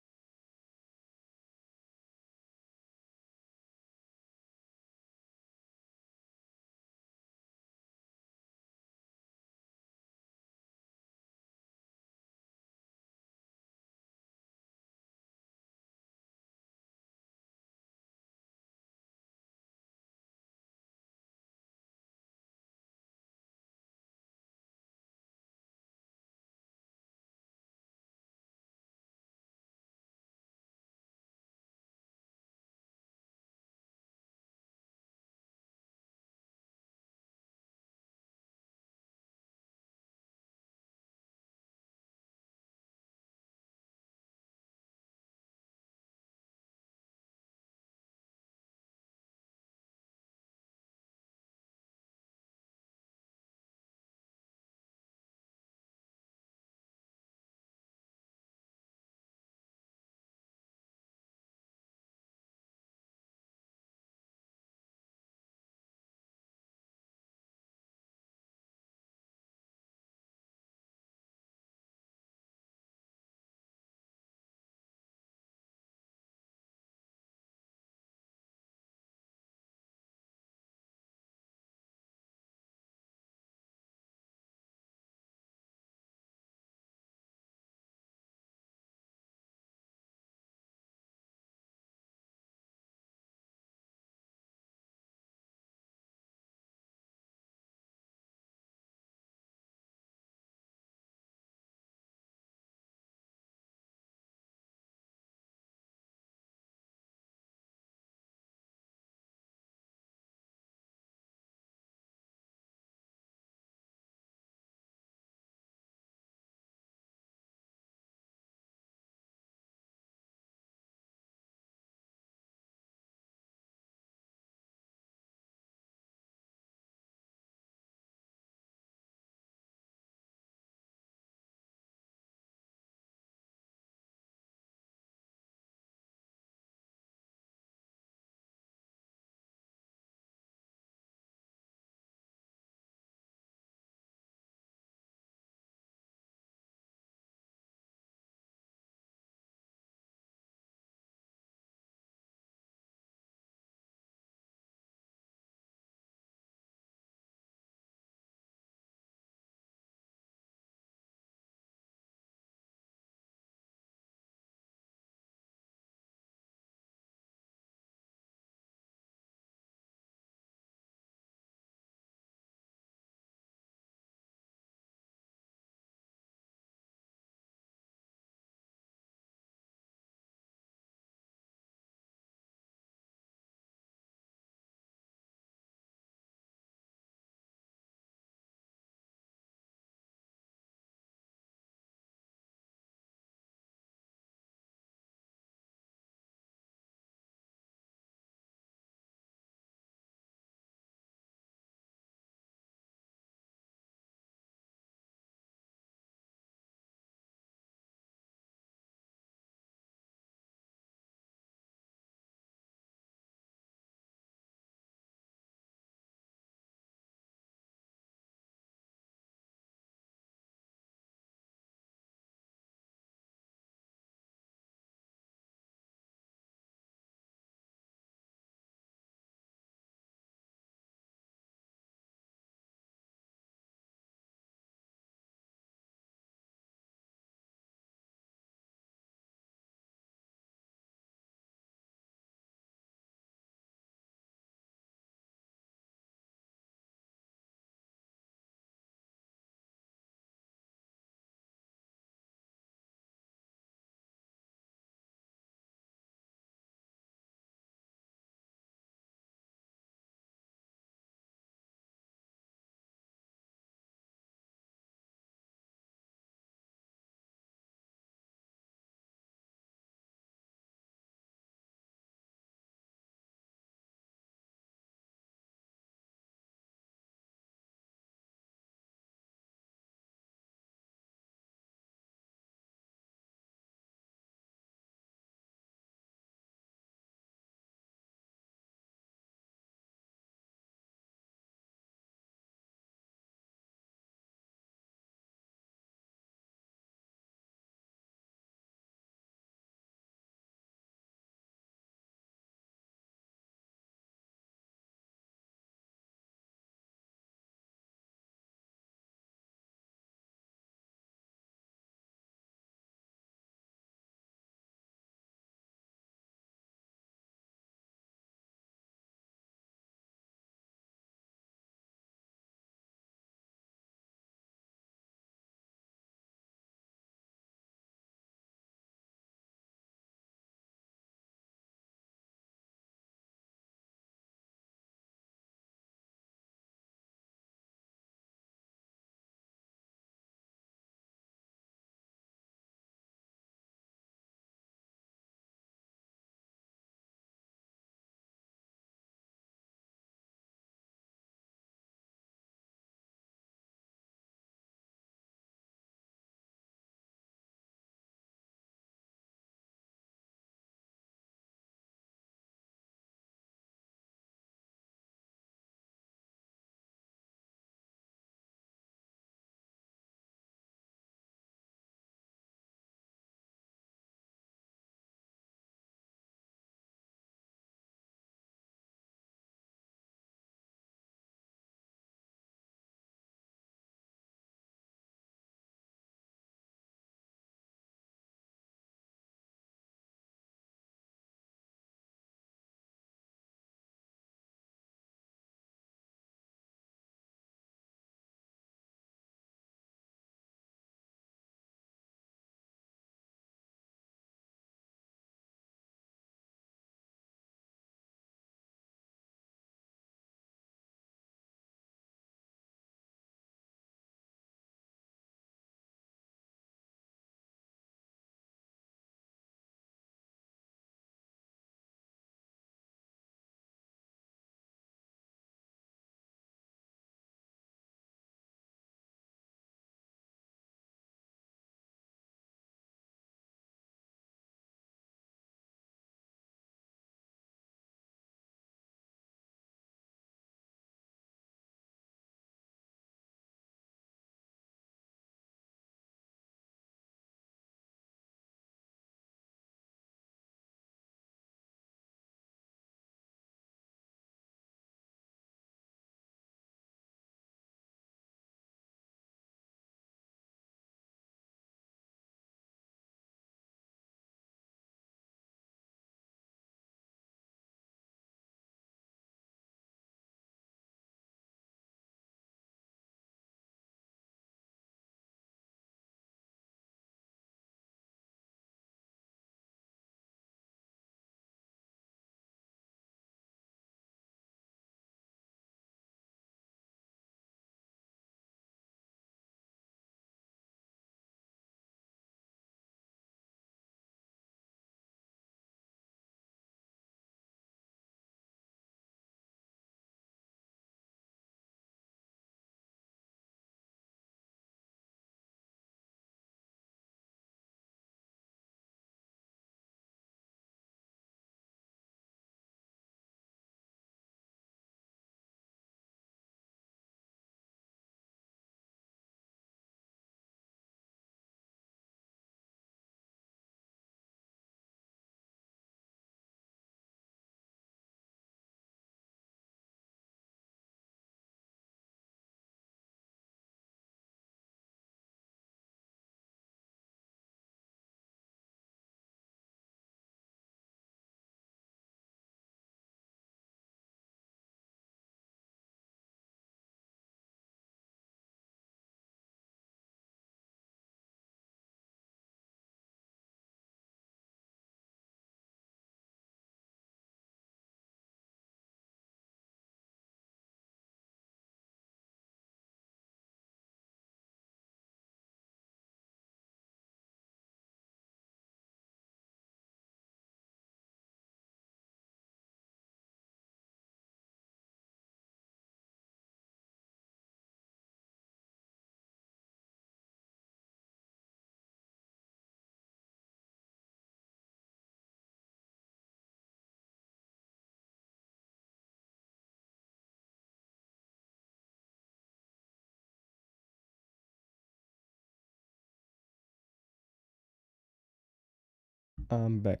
I'm back.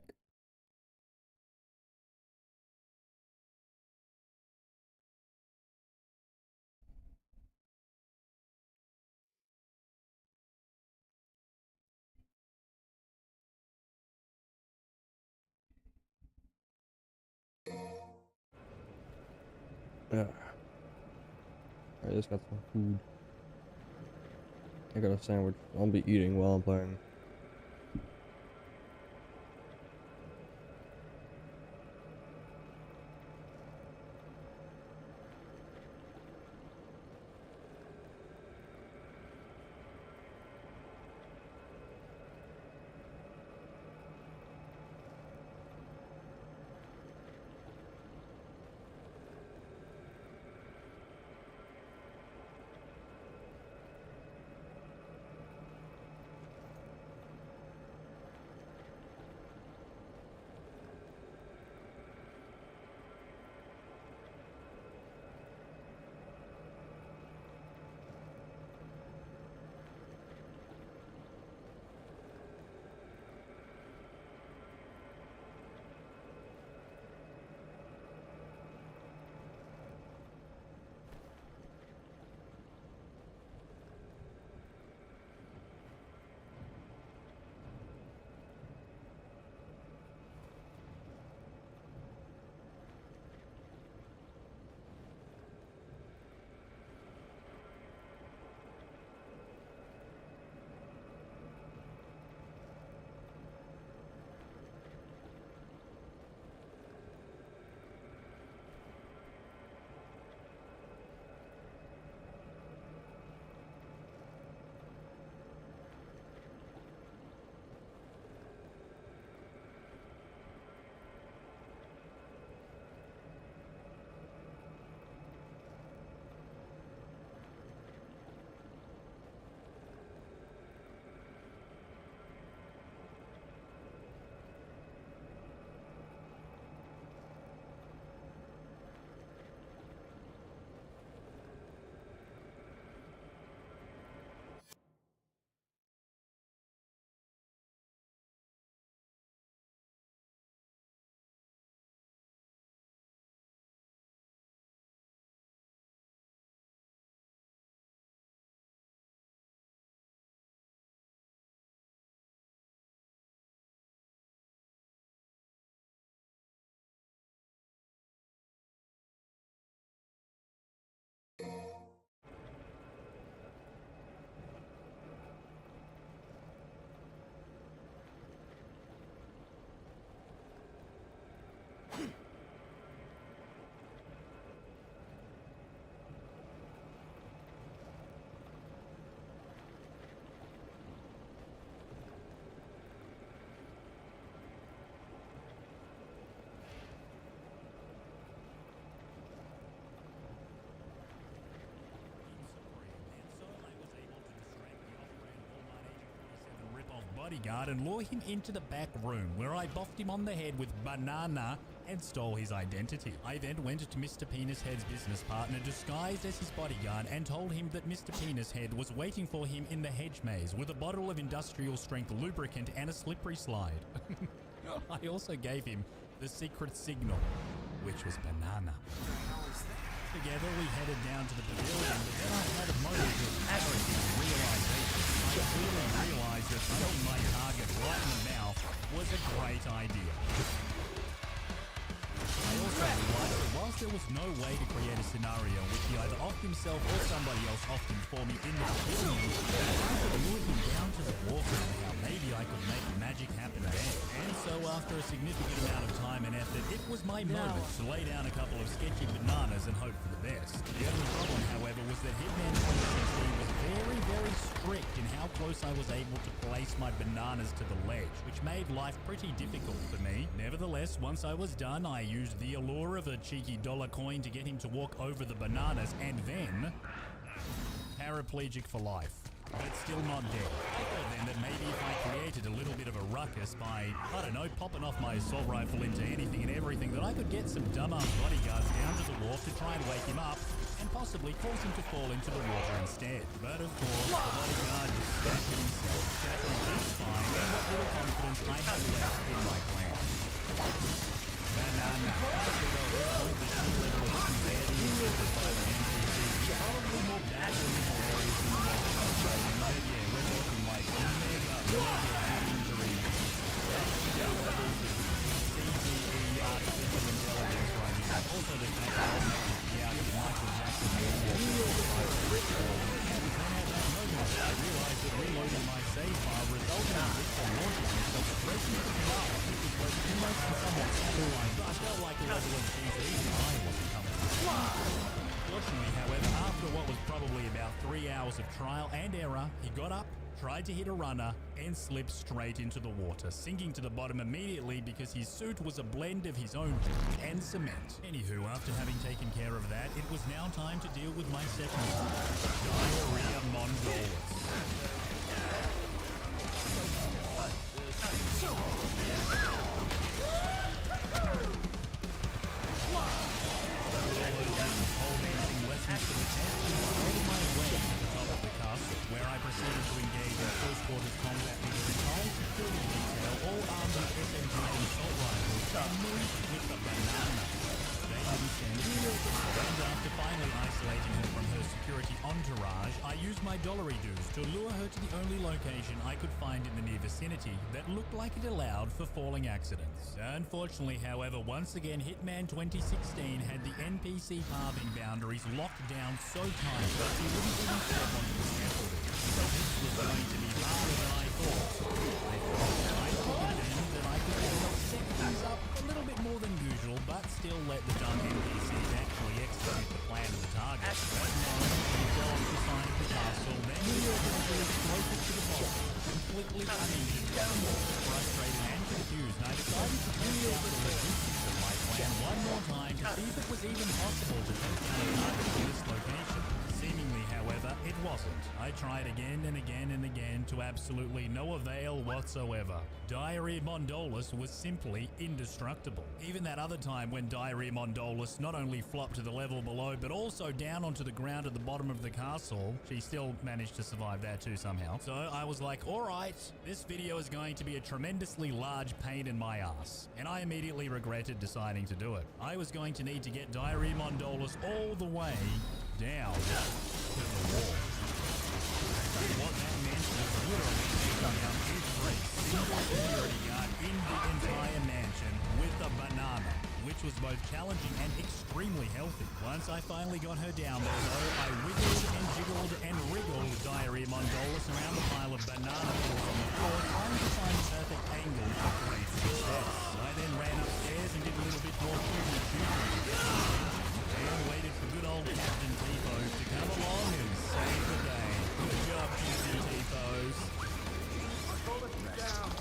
Yeah. I just got some food. I got a sandwich. I'll be eating while I'm playing. bodyguard and lure him into the back room, where I boffed him on the head with banana and stole his identity. I then went to Mr. Penis Head's business partner disguised as his bodyguard and told him that Mr. Penis Head was waiting for him in the hedge maze with a bottle of industrial strength lubricant and a slippery slide. I also gave him the secret signal, which was banana. Together we headed down to the pavilion, but then I had a moment of arrogant realization. I clearly realized that punching my target right in the mouth was a great idea. I also realized that whilst there was no way to create a scenario in which he either offed himself or somebody else offed him for me in the pavilion, I could lure him down to the water and how maybe I could make magic happen there. And so after a significant amount of time and effort, it was my moment to lay down a couple of sketchy bananas and hope for the best. The only problem, however, was that Hitman 2016 was very, very strict in how close I was able to place my bananas to the ledge, which made life pretty difficult for me. Nevertheless, once I was done, I used the allure of a cheeky dollar coin to get him to walk over the bananas, and then paraplegic for life. But still not dead. I thought then that maybe if I created a little bit of a ruckus by, I don't know, popping off my assault rifle into anything and everything, that I could get some dumbass bodyguards down to the wharf to try and wake him up, and possibly force him to fall into the water instead. But of course, the bodyguard just stabbed himself, shattering his spine and what little confidence I had left in my plan. Banana. The sheer level of stupidity exhibited by the NPC is probably more dazzling and hilarious than the rest of the show. But yeah, we're talking like mega injury. Levels of CGE artificial intelligence right here. Also the fact that I'll make it out of Michael Jackson I realized that reloading my save file resulted in Victor launching himself straight into the car, which was both almost and somewhat satisfying, but I felt like a level of cheese even I wasn't comfortable. Fortunately, however, after what was probably about 3 hours of trial and error, he got up, tried to hit a runner, and slipped straight into the water, sinking to the bottom immediately because his suit was a blend of his own dirt and cement. Anywho, after having taken care of that, it was now time to deal with my second one, Diarrhea Mongolis. Where I proceeded to engage in close quarters combat with the entire security detail, all armed with SMG and assault rifles, and moved with the banana. They didn't stand a chance. And after finally isolating her from her security entourage, I used my dollary dues to lure her to the only location I could find in the near vicinity that looked like it allowed for falling accidents. Unfortunately, however, once again, Hitman 2016 had the NPC pathing boundaries locked down so tight that he wouldn't even step onto the scaffolding. So this was going to be harder than I thought. I figured then that I could set things up a little bit more than usual, but still let the dumb NPCs actually execute the plan of the target. But no, we go off the side of the castle, then we organically exploded to the bottom, completely uninjured. Frustrated and confused, I decided to test out the logistics of my plan one more time to see if it was even possible to take down a target from this location. Seemingly, however, it wasn't. I tried again and again and again to absolutely no avail whatsoever. Diarrhea Mongolis was simply indestructible. Even that other time when Diarrhea Mongolis not only flopped to the level below, but also down onto the ground at the bottom of the castle, she still managed to survive that too somehow. So I was like, alright, this video is going to be a tremendously large pain in my ass. And I immediately regretted deciding to do it. I was going to need to get Diarrhea Mongolis all the way down to the wall. What that meant was literally taking down every single security guard in the entire mansion with a banana, which was both challenging and extremely healthy. Once I finally got her down there though, I wiggled and jiggled and wriggled Diarrhea Mongolis around the pile of banana peels on the floor, trying to find the perfect angle for great success. I then ran upstairs and did a little bit more human shooting. And waited for good old Captain T-Pose to come along and save the day. Good job, Captain T-Pose.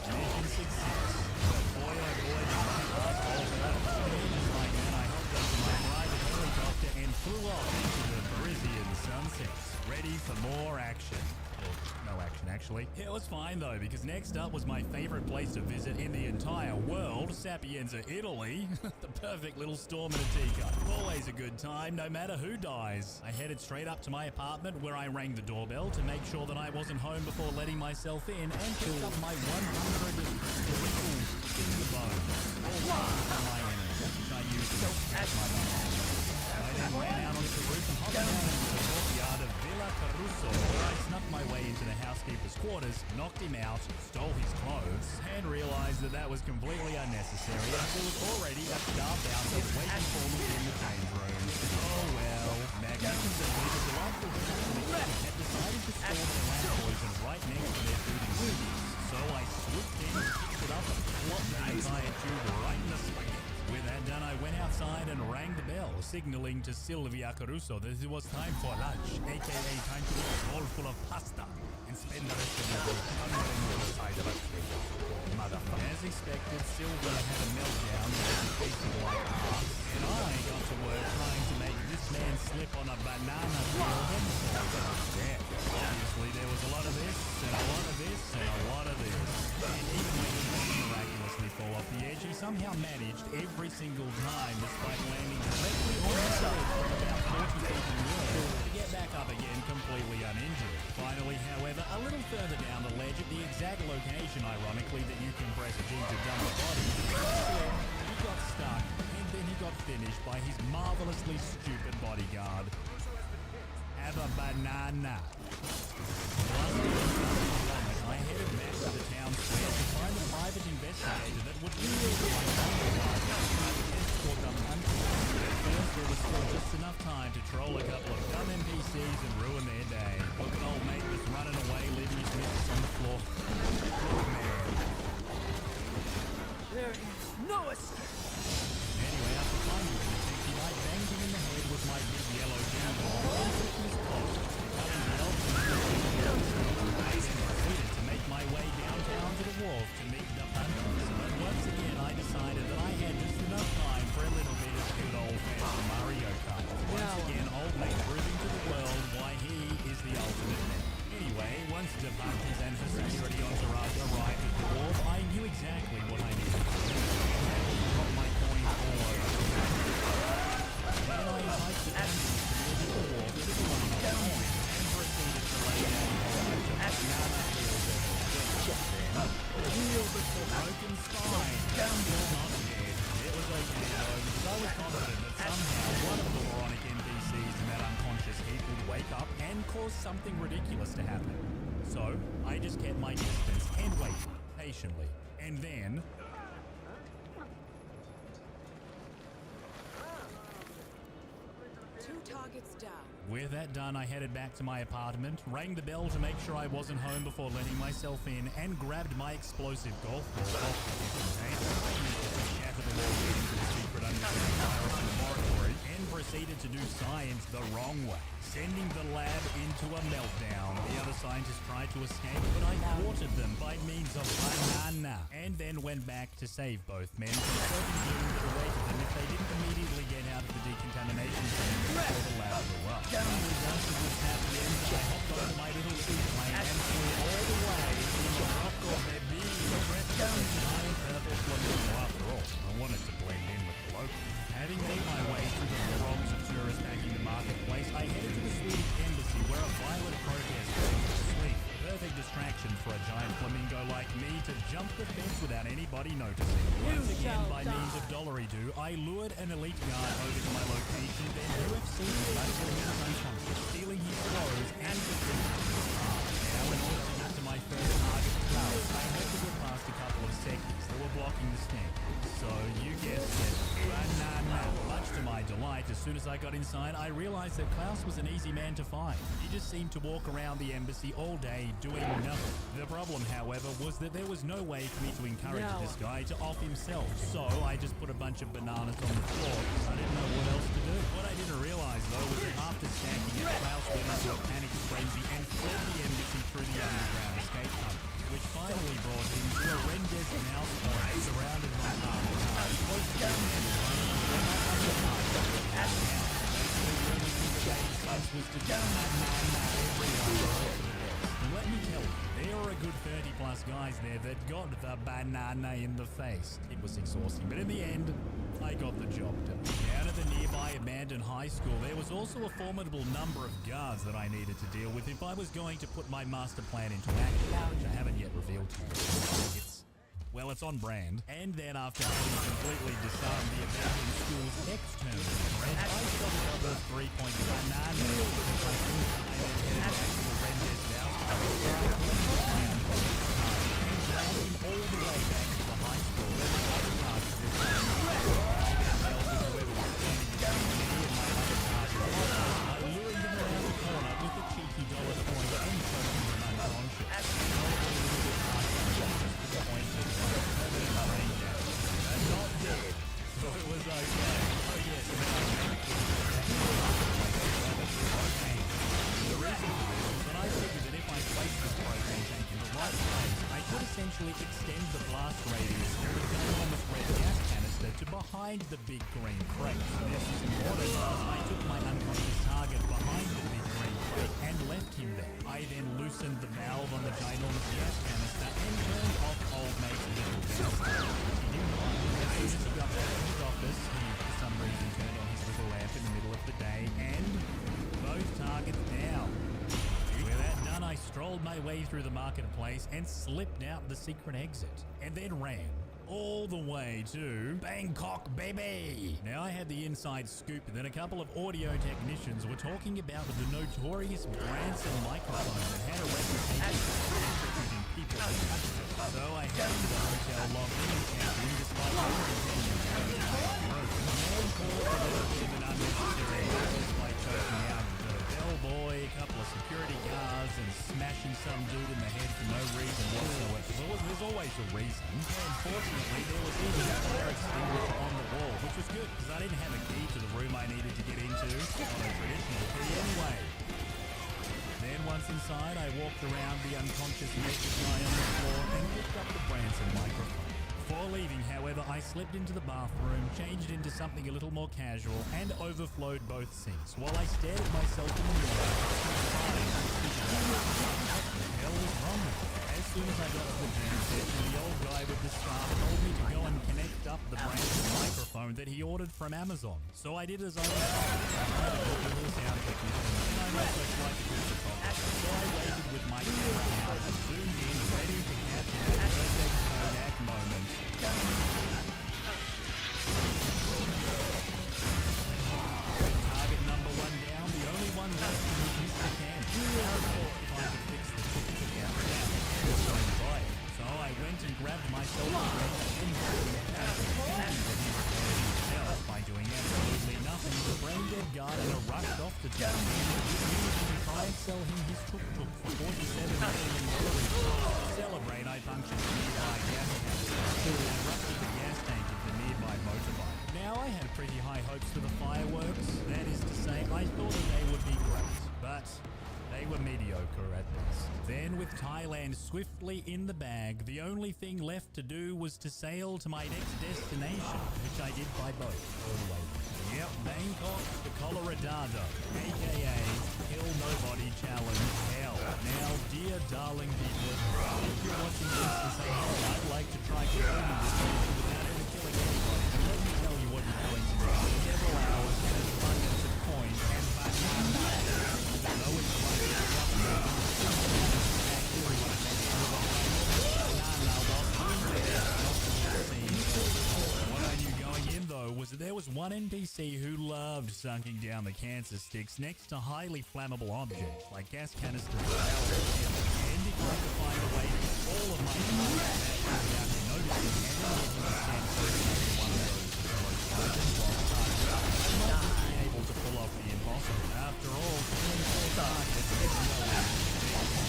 Mission success. But boy, oh boy, did my heart hold up. Just like that, I hopped up to my private helicopter and flew off into the Parisian sunsets, ready for more action. Well, no action, actually. It was fine, though, because next up was my favorite place to visit in the entire world, Sapienza, Italy. The perfect little storm in a teacup. Always a good time, no matter who dies. I headed straight up to my apartment, where I rang the doorbell to make sure that I wasn't home before letting myself in, and picked up my 100 little finger bones. All for my enemies, which I used to catch my mom. I then ran out onto the roof and hopped down into the courtyard of Villa Caruso, where I snuck my way into the housekeeper's quarters, knocked him out, stole his clothes, and realized that that was completely unnecessary, as there was already a starved outfit waiting for me in the change room. Oh well. Magnificently, the delightful family had decided to store their lamp poison right next to their food ingredients, so I swooped in, picked it up, and plopped the entire tube right in the spaghetti. With that done, I went outside and rang the bell, signaling to Silvia Caruso that it was time for lunch, aka time to eat a bowl full of pasta and spend the rest of the day pondering on the side of a tree. Motherfucker. As expected, Silvia had a meltdown and was tasting like ass, and I got to work trying to make this man slip on a banana peel himself. Yeah, obviously there was a lot of this, and a lot of this, and a lot of this. And even when he didn't miraculously fall off the edge, he somehow managed every single time despite landing directly on the side from about 40 feet in the further down the ledge at the exact location, ironically, that you can press G to dump a body. He got stuck, and then he got finished by his marvelously stupid bodyguard. Have a banana. I headed back to the town square to find a private investigator that would really escort them until first there was still just enough time to troll a couple of dumb NPCs and ruin their day. Look at old mate was running away, leaving his missus on the floor. Poor man. There is no escape. Anyway, after finding the detective, I banged him in the head with my big yellow jammer and took his collar, telling the elf I then proceeded to make my way downtown to the wharf to meet the hunters. But once again, I decided that I had just enough time for a little bit of good old-fashioned Mario Kart. Once again, old mate proving to the world why he is the ultimate man. Anyway, once the hunters and his security entourage arrived at the wharf, I knew exactly what I needed to do. Drop my coin all over. Then I hiked the entrance towards the wharf to the line of coin and proceeded to lay down broken spine. Still not dead. It was okay though, because I was confident that somehow one of the moronic NPCs in that unconscious heap would wake up and cause something ridiculous to happen. So, I just kept my distance and waited, patiently. And then... Two targets down. With that done, I headed back to my apartment, rang the bell to make sure I wasn't home before letting myself in, and grabbed my explosive golf ball off the container. I used it to shatter the wall into the secret underground virus laboratory, and proceeded to do science the wrong way, sending the lab into a meltdown. The other scientists tried to escape, but I thwarted them by means of banana, and then went back to save both men from certain doom that awaited them if they didn't immediately get out of the decontamination zone before the lab blew up. Once this happened, I hopped on my little seaplane and flew all the way to Morocco, baby. Giant purple flamingo after all. I wanted to blend in with the locals. Having made my way through the throngs of tourists packing the marketplace, I headed to the Swedish embassy where a violent protest was asleep. Perfect distraction for a giant flamingo like me to jump the fence without anybody noticing. Once again, by means of dollary-do, I lured an elite guard over to my location, then UFC until he was unconscious, stealing his clothes and defeating his car. Now, in order to get to my first target, Klaus, I had to get past a couple of sectors that were blocking the stand. So, you guessed it, banana. Much to my delight, as soon as I got inside, I realized that Klaus was an easy man to find. He just seemed to walk around the embassy all day doing nothing. The problem, however, was that there was no way for me to encourage this guy to off himself. So, I just put a bunch of bananas on the floor because I didn't know what else to do. What I didn't realize, though, was that after stacking it, Klaus went into a panic frenzy and fled the embassy through the underground escape tunnel, which finally brought him to a Rendes mouse point surrounded by armed cars close to the end of was to go let me tell you, there are a good 30 plus guys there that got the banana in the face. It was exhausting, but in the end, I got the job done. Down at the nearby abandoned high school, there was also a formidable number of guards that I needed to deal with if I was going to put my master plan into action, which I haven't yet revealed to you. Well, it's on brand. And then after having completely disarmed the abandoned school's external threat, I shot another 3-point banana. I then headed back to the Rendes house and dragged him all the way back to the high school where the other targets were playing. Whoever was standing between me and my other target, I lured them around the corner with a cheeky dollar coin and choking them unconscious. Not dead, so it was okay. Oh yes, the reason for this is that I figured that if I placed this propane tank in the right place, I could essentially extend the blast radius of the enormous red gas canister to behind the big green crate. This is important because I took my unconscious target behind the big green crate and left him there. I then loosened the valve on the ginormous gas canister and turned off old mate's little gas. He didn't mind. As soon as he got back to his office, he for some reason turned on his little lamp in the middle of the day and both targets down. With that done, I strolled wiggled my way through the marketplace and slipped out the secret exit, and then ran all the way to Bangkok, baby! Now, I had the inside scoop that a couple of audio technicians were talking about the notorious Branson microphone that had a reputation for electrocuting people who touched it. So I headed to the hotel, logged in and checked in despite all the intentions of the road. The man caused a little bit of an unnecessary ruckus by choking out the bellboy, a couple of security guards, and smashing some dude in the head for no reason whatsoever. There's always a reason. Unfortunately, there was even a fire extinguisher on the wall, which was good because I didn't have a key to the room I needed to get into on a traditional key anyway. Then once inside, I walked around the unconscious naked guy on the floor and picked up the Branson microphone. Before leaving, however, I slipped into the bathroom, changed into something a little more casual, and overflowed both sinks while I stared at myself in the mirror. What the hell was wrong with me? As soon as I got to the jam session, the old guy with the scarf told me to go and connect up the Branson microphone that he ordered from Amazon. So I did as I was told. I had a little sound technician, and I'm also quite a good photographer. So I waited with my camera out and zoomed in, ready to capture that perfect Kodak moment. Target number one down, the only one left was Mr. Cam. If I could fix the tuk-tuk out now, was going to buy it. So I went and grabbed myself a drink and himself by doing absolutely nothing. The brain-dead guard and rushed off to town to try and sell him his tuk-tuk for $47 million. To celebrate, I punctured the nearby gas tank and rusted the gas tank of the nearby motorbike. Now, I had pretty high hopes for the fireworks. That is to say, I thought that they would be great, but they were mediocre at best. Then, with Thailand swiftly in the bag, the only thing left to do was to sail to my next destination, which I did by boat. Yep, Bangkok to Colorado, aka Kill Nobody Challenge Hell. Now, dear darling people, if you're watching this and say, oh, I'd like to try completing this mission without ever killing anybody, let me tell you what you're going to do. Several hours and an abundance of coins and though it's what I knew going in, though, was that there was one NPC who loved sunking down the cancer sticks next to highly flammable objects like gas canisters and if I could find a way to get all of my without him noticing one of those I might be able to pull off the impossible. After all, killing four targets is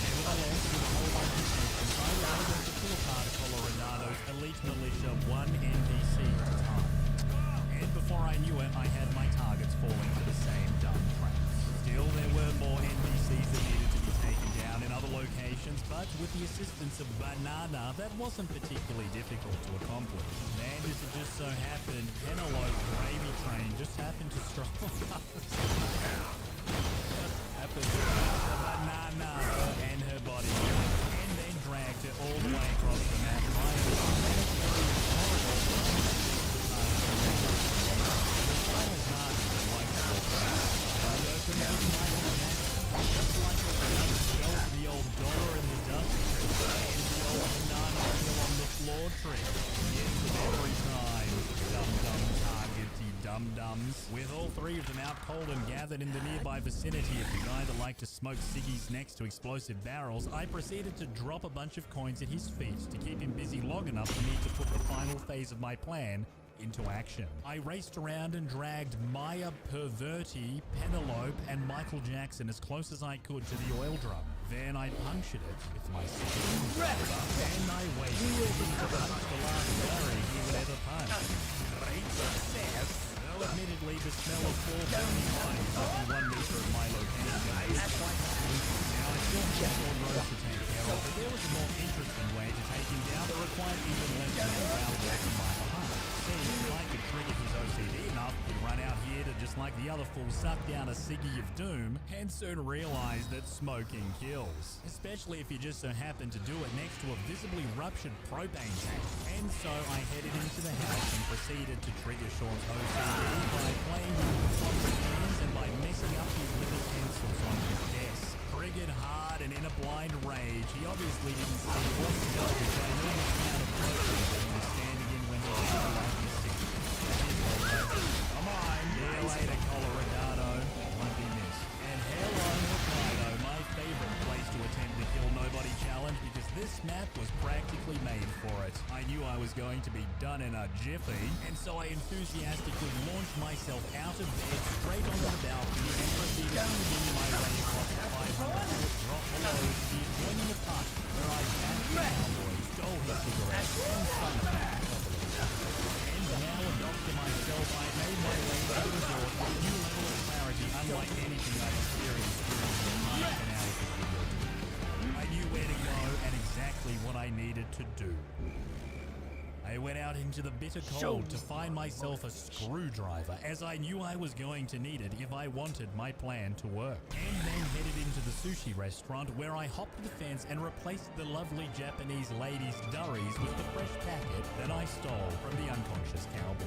nevertheless, with a whole bunch of tensions, I was able to pull apart Colorado's elite militia one NPC at a time. And before I knew it, I had my targets falling for the same dumb traps. Still, there were more NPCs that needed to be taken down in other locations, but with the assistance of Banana, that wasn't particularly difficult to accomplish. And as it just so happened, Penelope Gravy Train just happened to stroll up. Banana and her body, and then dragged it all the way across the map. The old dollar in the dust, and the old banana peel on the floor trick. Yes, with every time. Dum-dum targety dum-dums. With all three of them out cold and gathered in the nearby vicinity of the guy that liked to smoke ciggies next to explosive barrels, I proceeded to drop a bunch of coins at his feet to keep him busy long enough for me to put the final phase of my plan into action. I raced around and dragged Maya Perverti, Penelope, and Michael Jackson as close as I could to the oil drum. Then I punctured it with my stick. And I waited to punch the last barry he would ever punch. Great success! Though admittedly the smell of four burning bodies within 1 meter of my location was quite sweet. Now I still had more roads to take care of, but there was a more interesting way to take him down that required even less than a round walk on my behalf. If I could trigger his OCD enough, he'd run out here to just like the other fool suck down a ciggy of doom and soon realize that smoking kills. Especially if you just so happen to do it next to a visibly ruptured propane tank. And so I headed into the house and proceeded to trigger Sean's OCD by playing with the hands and by messing up his little pencils on his desk. Triggered hard and in a blind rage, obviously didn't see or smell the ginormous amount of protein that he was standing in when he was like his stick. Come on, see you later, Colorado. Won't be missed. And hello, Hokkaido, my favorite place to attempt the Kill Nobody challenge because this map was practically made for it. I knew I was going to be done in a jiffy, and so I enthusiastically launched myself out of bed straight onto the balcony and proceeded to continue my way across the 500-foot drop below to the adjoining park where I sat the cowboy, stole his cigarettes, and sung a couple of and now, a doctor myself, I made my way to the resort with a new level of clarity unlike anything I've experienced during the entire analysis video. I knew where to go and exactly what I needed to do. I went out into the bitter cold to find myself a screwdriver, as I knew I was going to need it if I wanted my plan to work. And then headed into the sushi restaurant where I hopped the fence and replaced the lovely Japanese lady's durries with the fresh packet that I stole from the unconscious cowboy.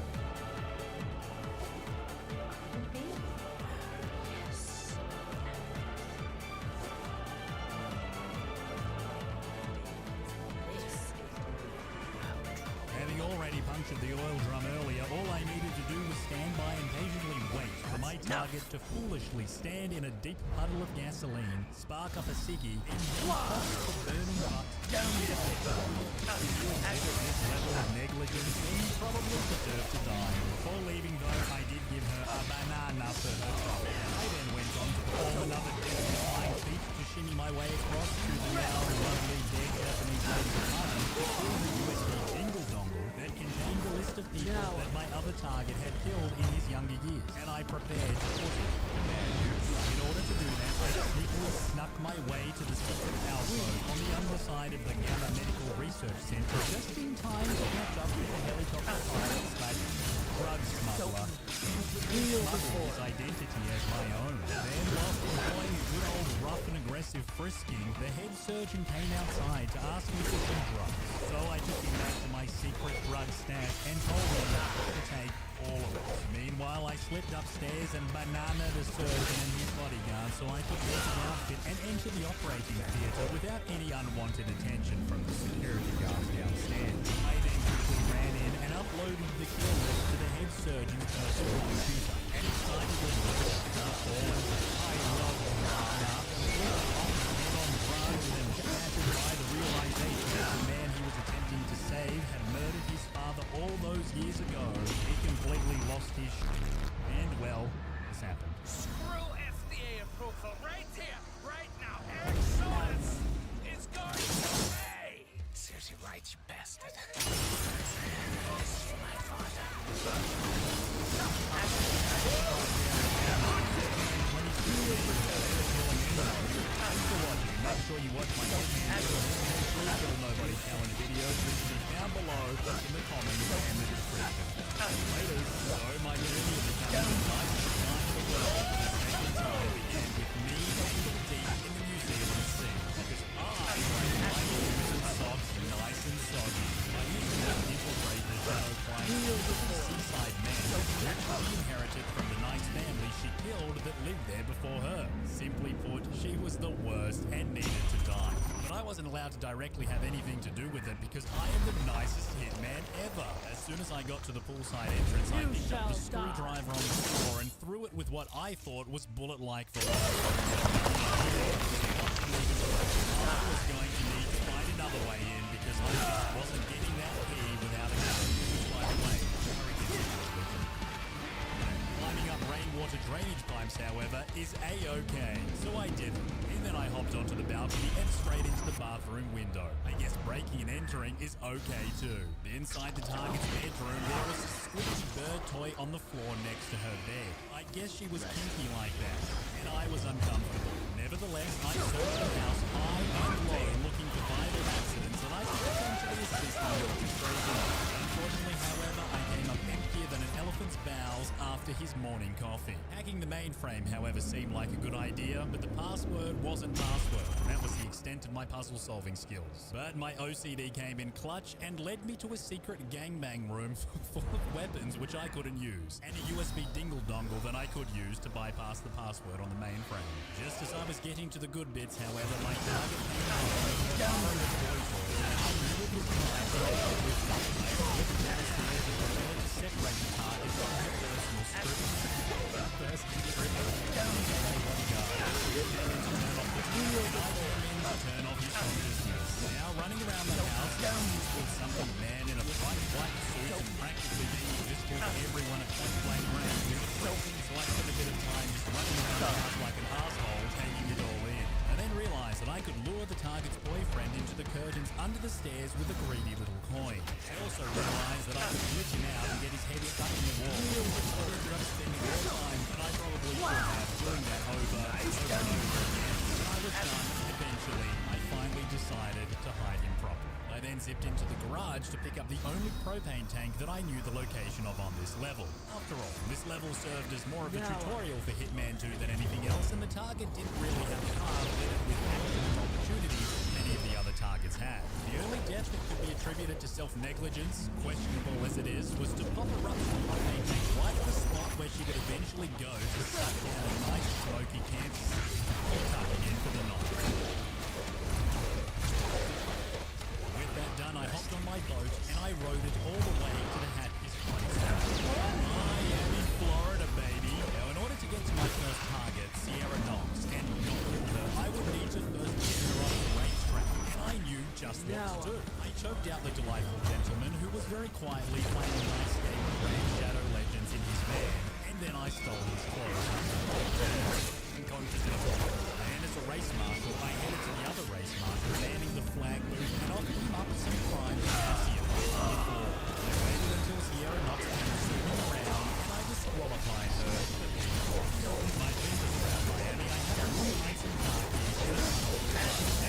Having already punctured the oil drum earlier, all I needed to do was stand by and patiently wait for my target to foolishly stand in a deep puddle of gasoline, spark up a ciggy, and then toss the burning butt down the petrol. This level of negligence, he probably deserved to die. Before leaving though, I did give her a banana for her trouble. I then went on to perform another desperate flying feat to shimmy my way across to the now lovely dead Japanese lady's apartment to pull the USB dingle dongle that contained a list of people that my other target had killed in his younger years, and I prepared to put it to bad use. In order to do that, I sneakily snuck my way to the secret alcove on the underside of the Gamma Medical Research Center just in time to catch up with the helicopter pilot / drug smuggler. Smuggled his identity as my own. Then, whilst enjoying good old rough and aggressive frisking, the head surgeon came outside to ask me for some drugs. So I took him back to my secret drug stash and told him to take all of it. Meanwhile, I slipped upstairs and banana the surgeon and his bodyguard so I could get an outfit and enter the operating theater without any unwanted attention from the security guards downstairs. I then quickly ran in and uploaded the kill list to the head surgeon's personal computer and excitedly looked at the form. I love banana, completely off his head on drugs and shattered by the realization that the man he was attempting to save had murdered his father all those years ago. He completely lost his shit. And well, this happened. Screw FDA approval right here, right now. Excellence is going to pay. Serves you right, you bastard. This is my father. Thanks for watching. Make sure you watch my Kill Nobody challenge videos, which can be found below in the comments and the description. Later, so my journey of becoming the nicest guy in the world for the second time began with me diving deep in the New Zealand sea. Because I like my shoes and socks nice and soggy. I used to infiltrate the shadow flying seaside man who actually inherited from the nice family she killed that lived there before her. Simply put, she was the worst and needed to die. But I wasn't allowed to directly have anything to do with it because I am the nicest hitman ever. As soon as I got to the poolside entrance, I picked up the screwdriver on the floor and threw it with what I thought was bullet-like velocity. I was going to need to find another way in because I just wasn't getting that key without a gun. Which, by the way, climbing up rainwater drainage pipes, however, is a-okay. So I did it. And then I hopped onto the balcony and straight into the bathroom window. I guess breaking and entering is okay too. Inside the target's bedroom, there was a squishy bird toy on the floor next to her bed. I guess she was kinky like that, and I was uncomfortable. Nevertheless, I searched the house high and low looking for vital accidents, and I potentially assisted with the Unfortunately, however, I came up empty healthier than an elephant's bowels after his morning coffee. Hacking the mainframe, however, seemed like a good idea, but the password wasn't password. That was the extent of my puzzle-solving skills. But my OCD came in clutch and led me to a secret gangbang room full of weapons which I couldn't use, and a USB dingle-dongle that I could use to bypass the password on the mainframe. Just as I was getting to the good bits, however, my target came out separate the target from her personal script. First, turn off his consciousness. Now running around the house with something man in a bright white suit and practically being visible to everyone at point blank range. So I spent a bit of time just running around the house like an asshole, taking it all in. I then realized that I could lure the target's boyfriend into the curtains under the stairs with a greedy little coin. I also realized that I could glitch him out and get his head stuck in the wall. I ended up spending more time than I probably should have doing that over and over again. When I was done, eventually, I finally decided to hide him properly. I then zipped into the garage to pick up the only propane tank that I knew the location of on this level. After all, this level served as more of a tutorial for Hitman 2 than anything else, and the target didn't really have a car littered with accident opportunities many of the other targets had. The only death that could be attributed to self-negligence, questionable as it is, was to pop a ruptured propane tank right at the spot where she could eventually go to suck down a nice smoky Kansas or tucking in for the night. With that done, I hopped on my boat and I rowed it all the way to the Hatfish place. Miami, Florida, baby. Now, in order to get to my first target, Sierra Knox, and not kill her, I would need to first get her on the racetrack, and I knew just what to do. I choked out the delightful gentleman who was very quietly playing a nice game of Grand Shadow Legends in his van, and then I stole his clothes. And as a race marshal, I headed to the other race marshal, banning the flag booth and offered him up some crime potassium. I waited until Sierra Knox came zooming around, and I disqualified her. My business around Miami, I had a nice and darky, so naturally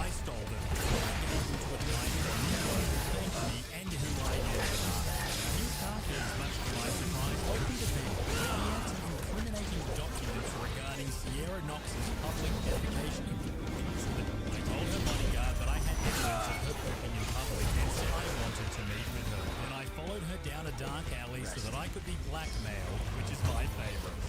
I stole them. I gave them to a tiny company and who I am. His car is much to my surprise, opened to me. Incriminating documents regarding Sierra Knox's public defecation of I told her bodyguard that I had evidence of her pooping in public and said I wanted to meet with her. Then I followed her down a dark alley so that I could be blackmailed, which is my favorite.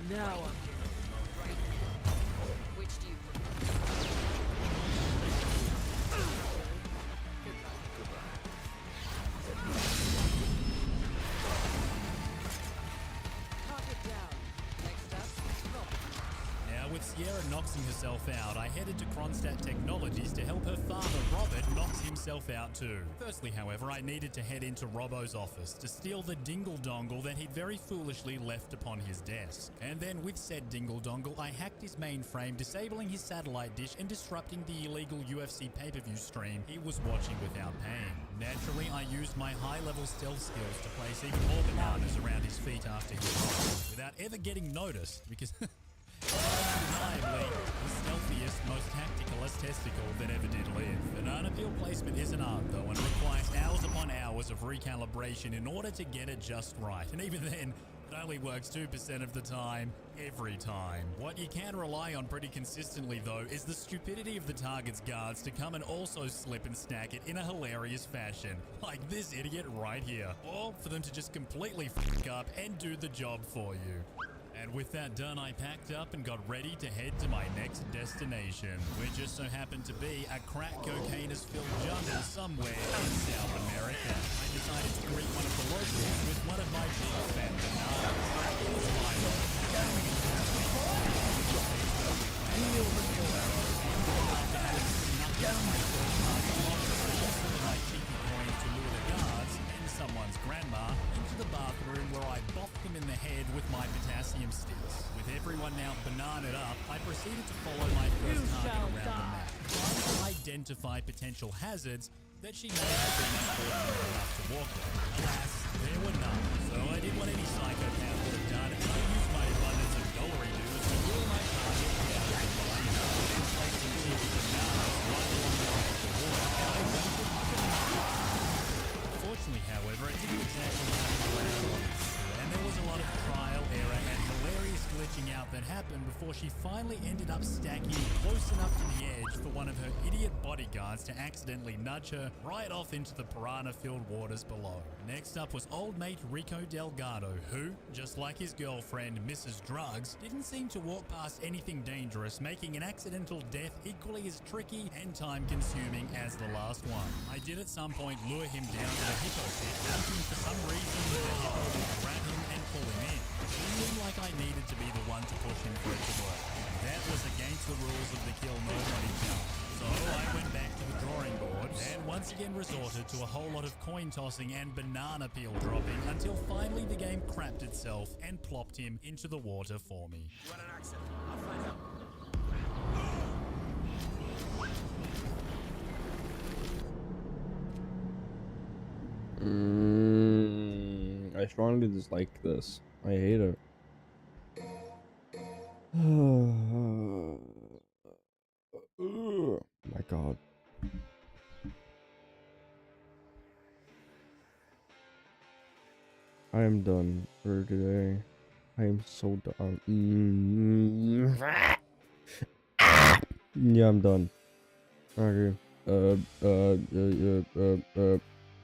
Now I'm Which do you target down. next up? Now, with Sierra knoxing herself out, I headed to Kronstadt Technologies to help her father, Robert, knox himself out too. Firstly, however, I needed to head into Robbo's office to steal the dingle-dongle that he'd very foolishly left upon his desk. And then with said dingle-dongle, I hacked his mainframe, disabling his satellite dish and disrupting the illegal UFC pay-per-view stream he was watching without paying. Naturally, I used my high-level stealth skills to place even more bananas around his feet after he rolled, without ever getting noticed, because undeniably the stealthiest, most tacticalest testicle that ever did live. Banana peel placement is an art though, and requires hours upon hours of recalibration in order to get it just right. And even then, it only works 2% of the time, every time. What you can rely on pretty consistently though is the stupidity of the target's guards to come and also slip and stack it in a hilarious fashion, like this idiot right here. Or for them to just completely f**k up and do the job for you. And with that done, I packed up and got ready to head to my next destination, which just so happened to be a crack cocaine-filled jungle somewhere in South America. I decided to greet one of the locals with one of my big fat bananas. It was viral. Someone's grandma into the bathroom where I bopped them in the head with my potassium sticks. With everyone now bananaed up, I proceeded to follow my first target around the map, trying to identify potential hazards that she may have been unfortunate enough to walk on. Alas, there enough. So I did what any psychopath would have done, and I used my abundance of dollary dues to lure my target down to the line, then place some cheeky bananas right along the edge of the water, and I waited for the Fortunately, however, it didn't exactly happen the way I wanted to, and there was a lot of trial, error, and hilarious glitching out that happened before she finally ended up stacking close enough to the edge for one of her idiot bodyguards to accidentally nudge her right off into the piranha-filled waters below. Next up was old mate Rico Delgado, who, just like his girlfriend, Mrs. Drugs, didn't seem to walk past anything dangerous, making an accidental death equally as tricky and time-consuming as the last one. I did at some point lure him down to the hippo pit, thinking for some reason the hippo would grab him and pull him in. It seemed like I needed to be the one to push him for it to work. That was against the rules of the Kill Nobody challenge. So I went back to the drawing board and once again resorted to a whole lot of coin tossing and banana peel dropping until finally the game crapped itself and plopped him into the water for me. You want an accent? I'll find out. I strongly dislike this. I hate it. Oh my god. I am done for today. I am so done. Yeah, I'm done. Okay.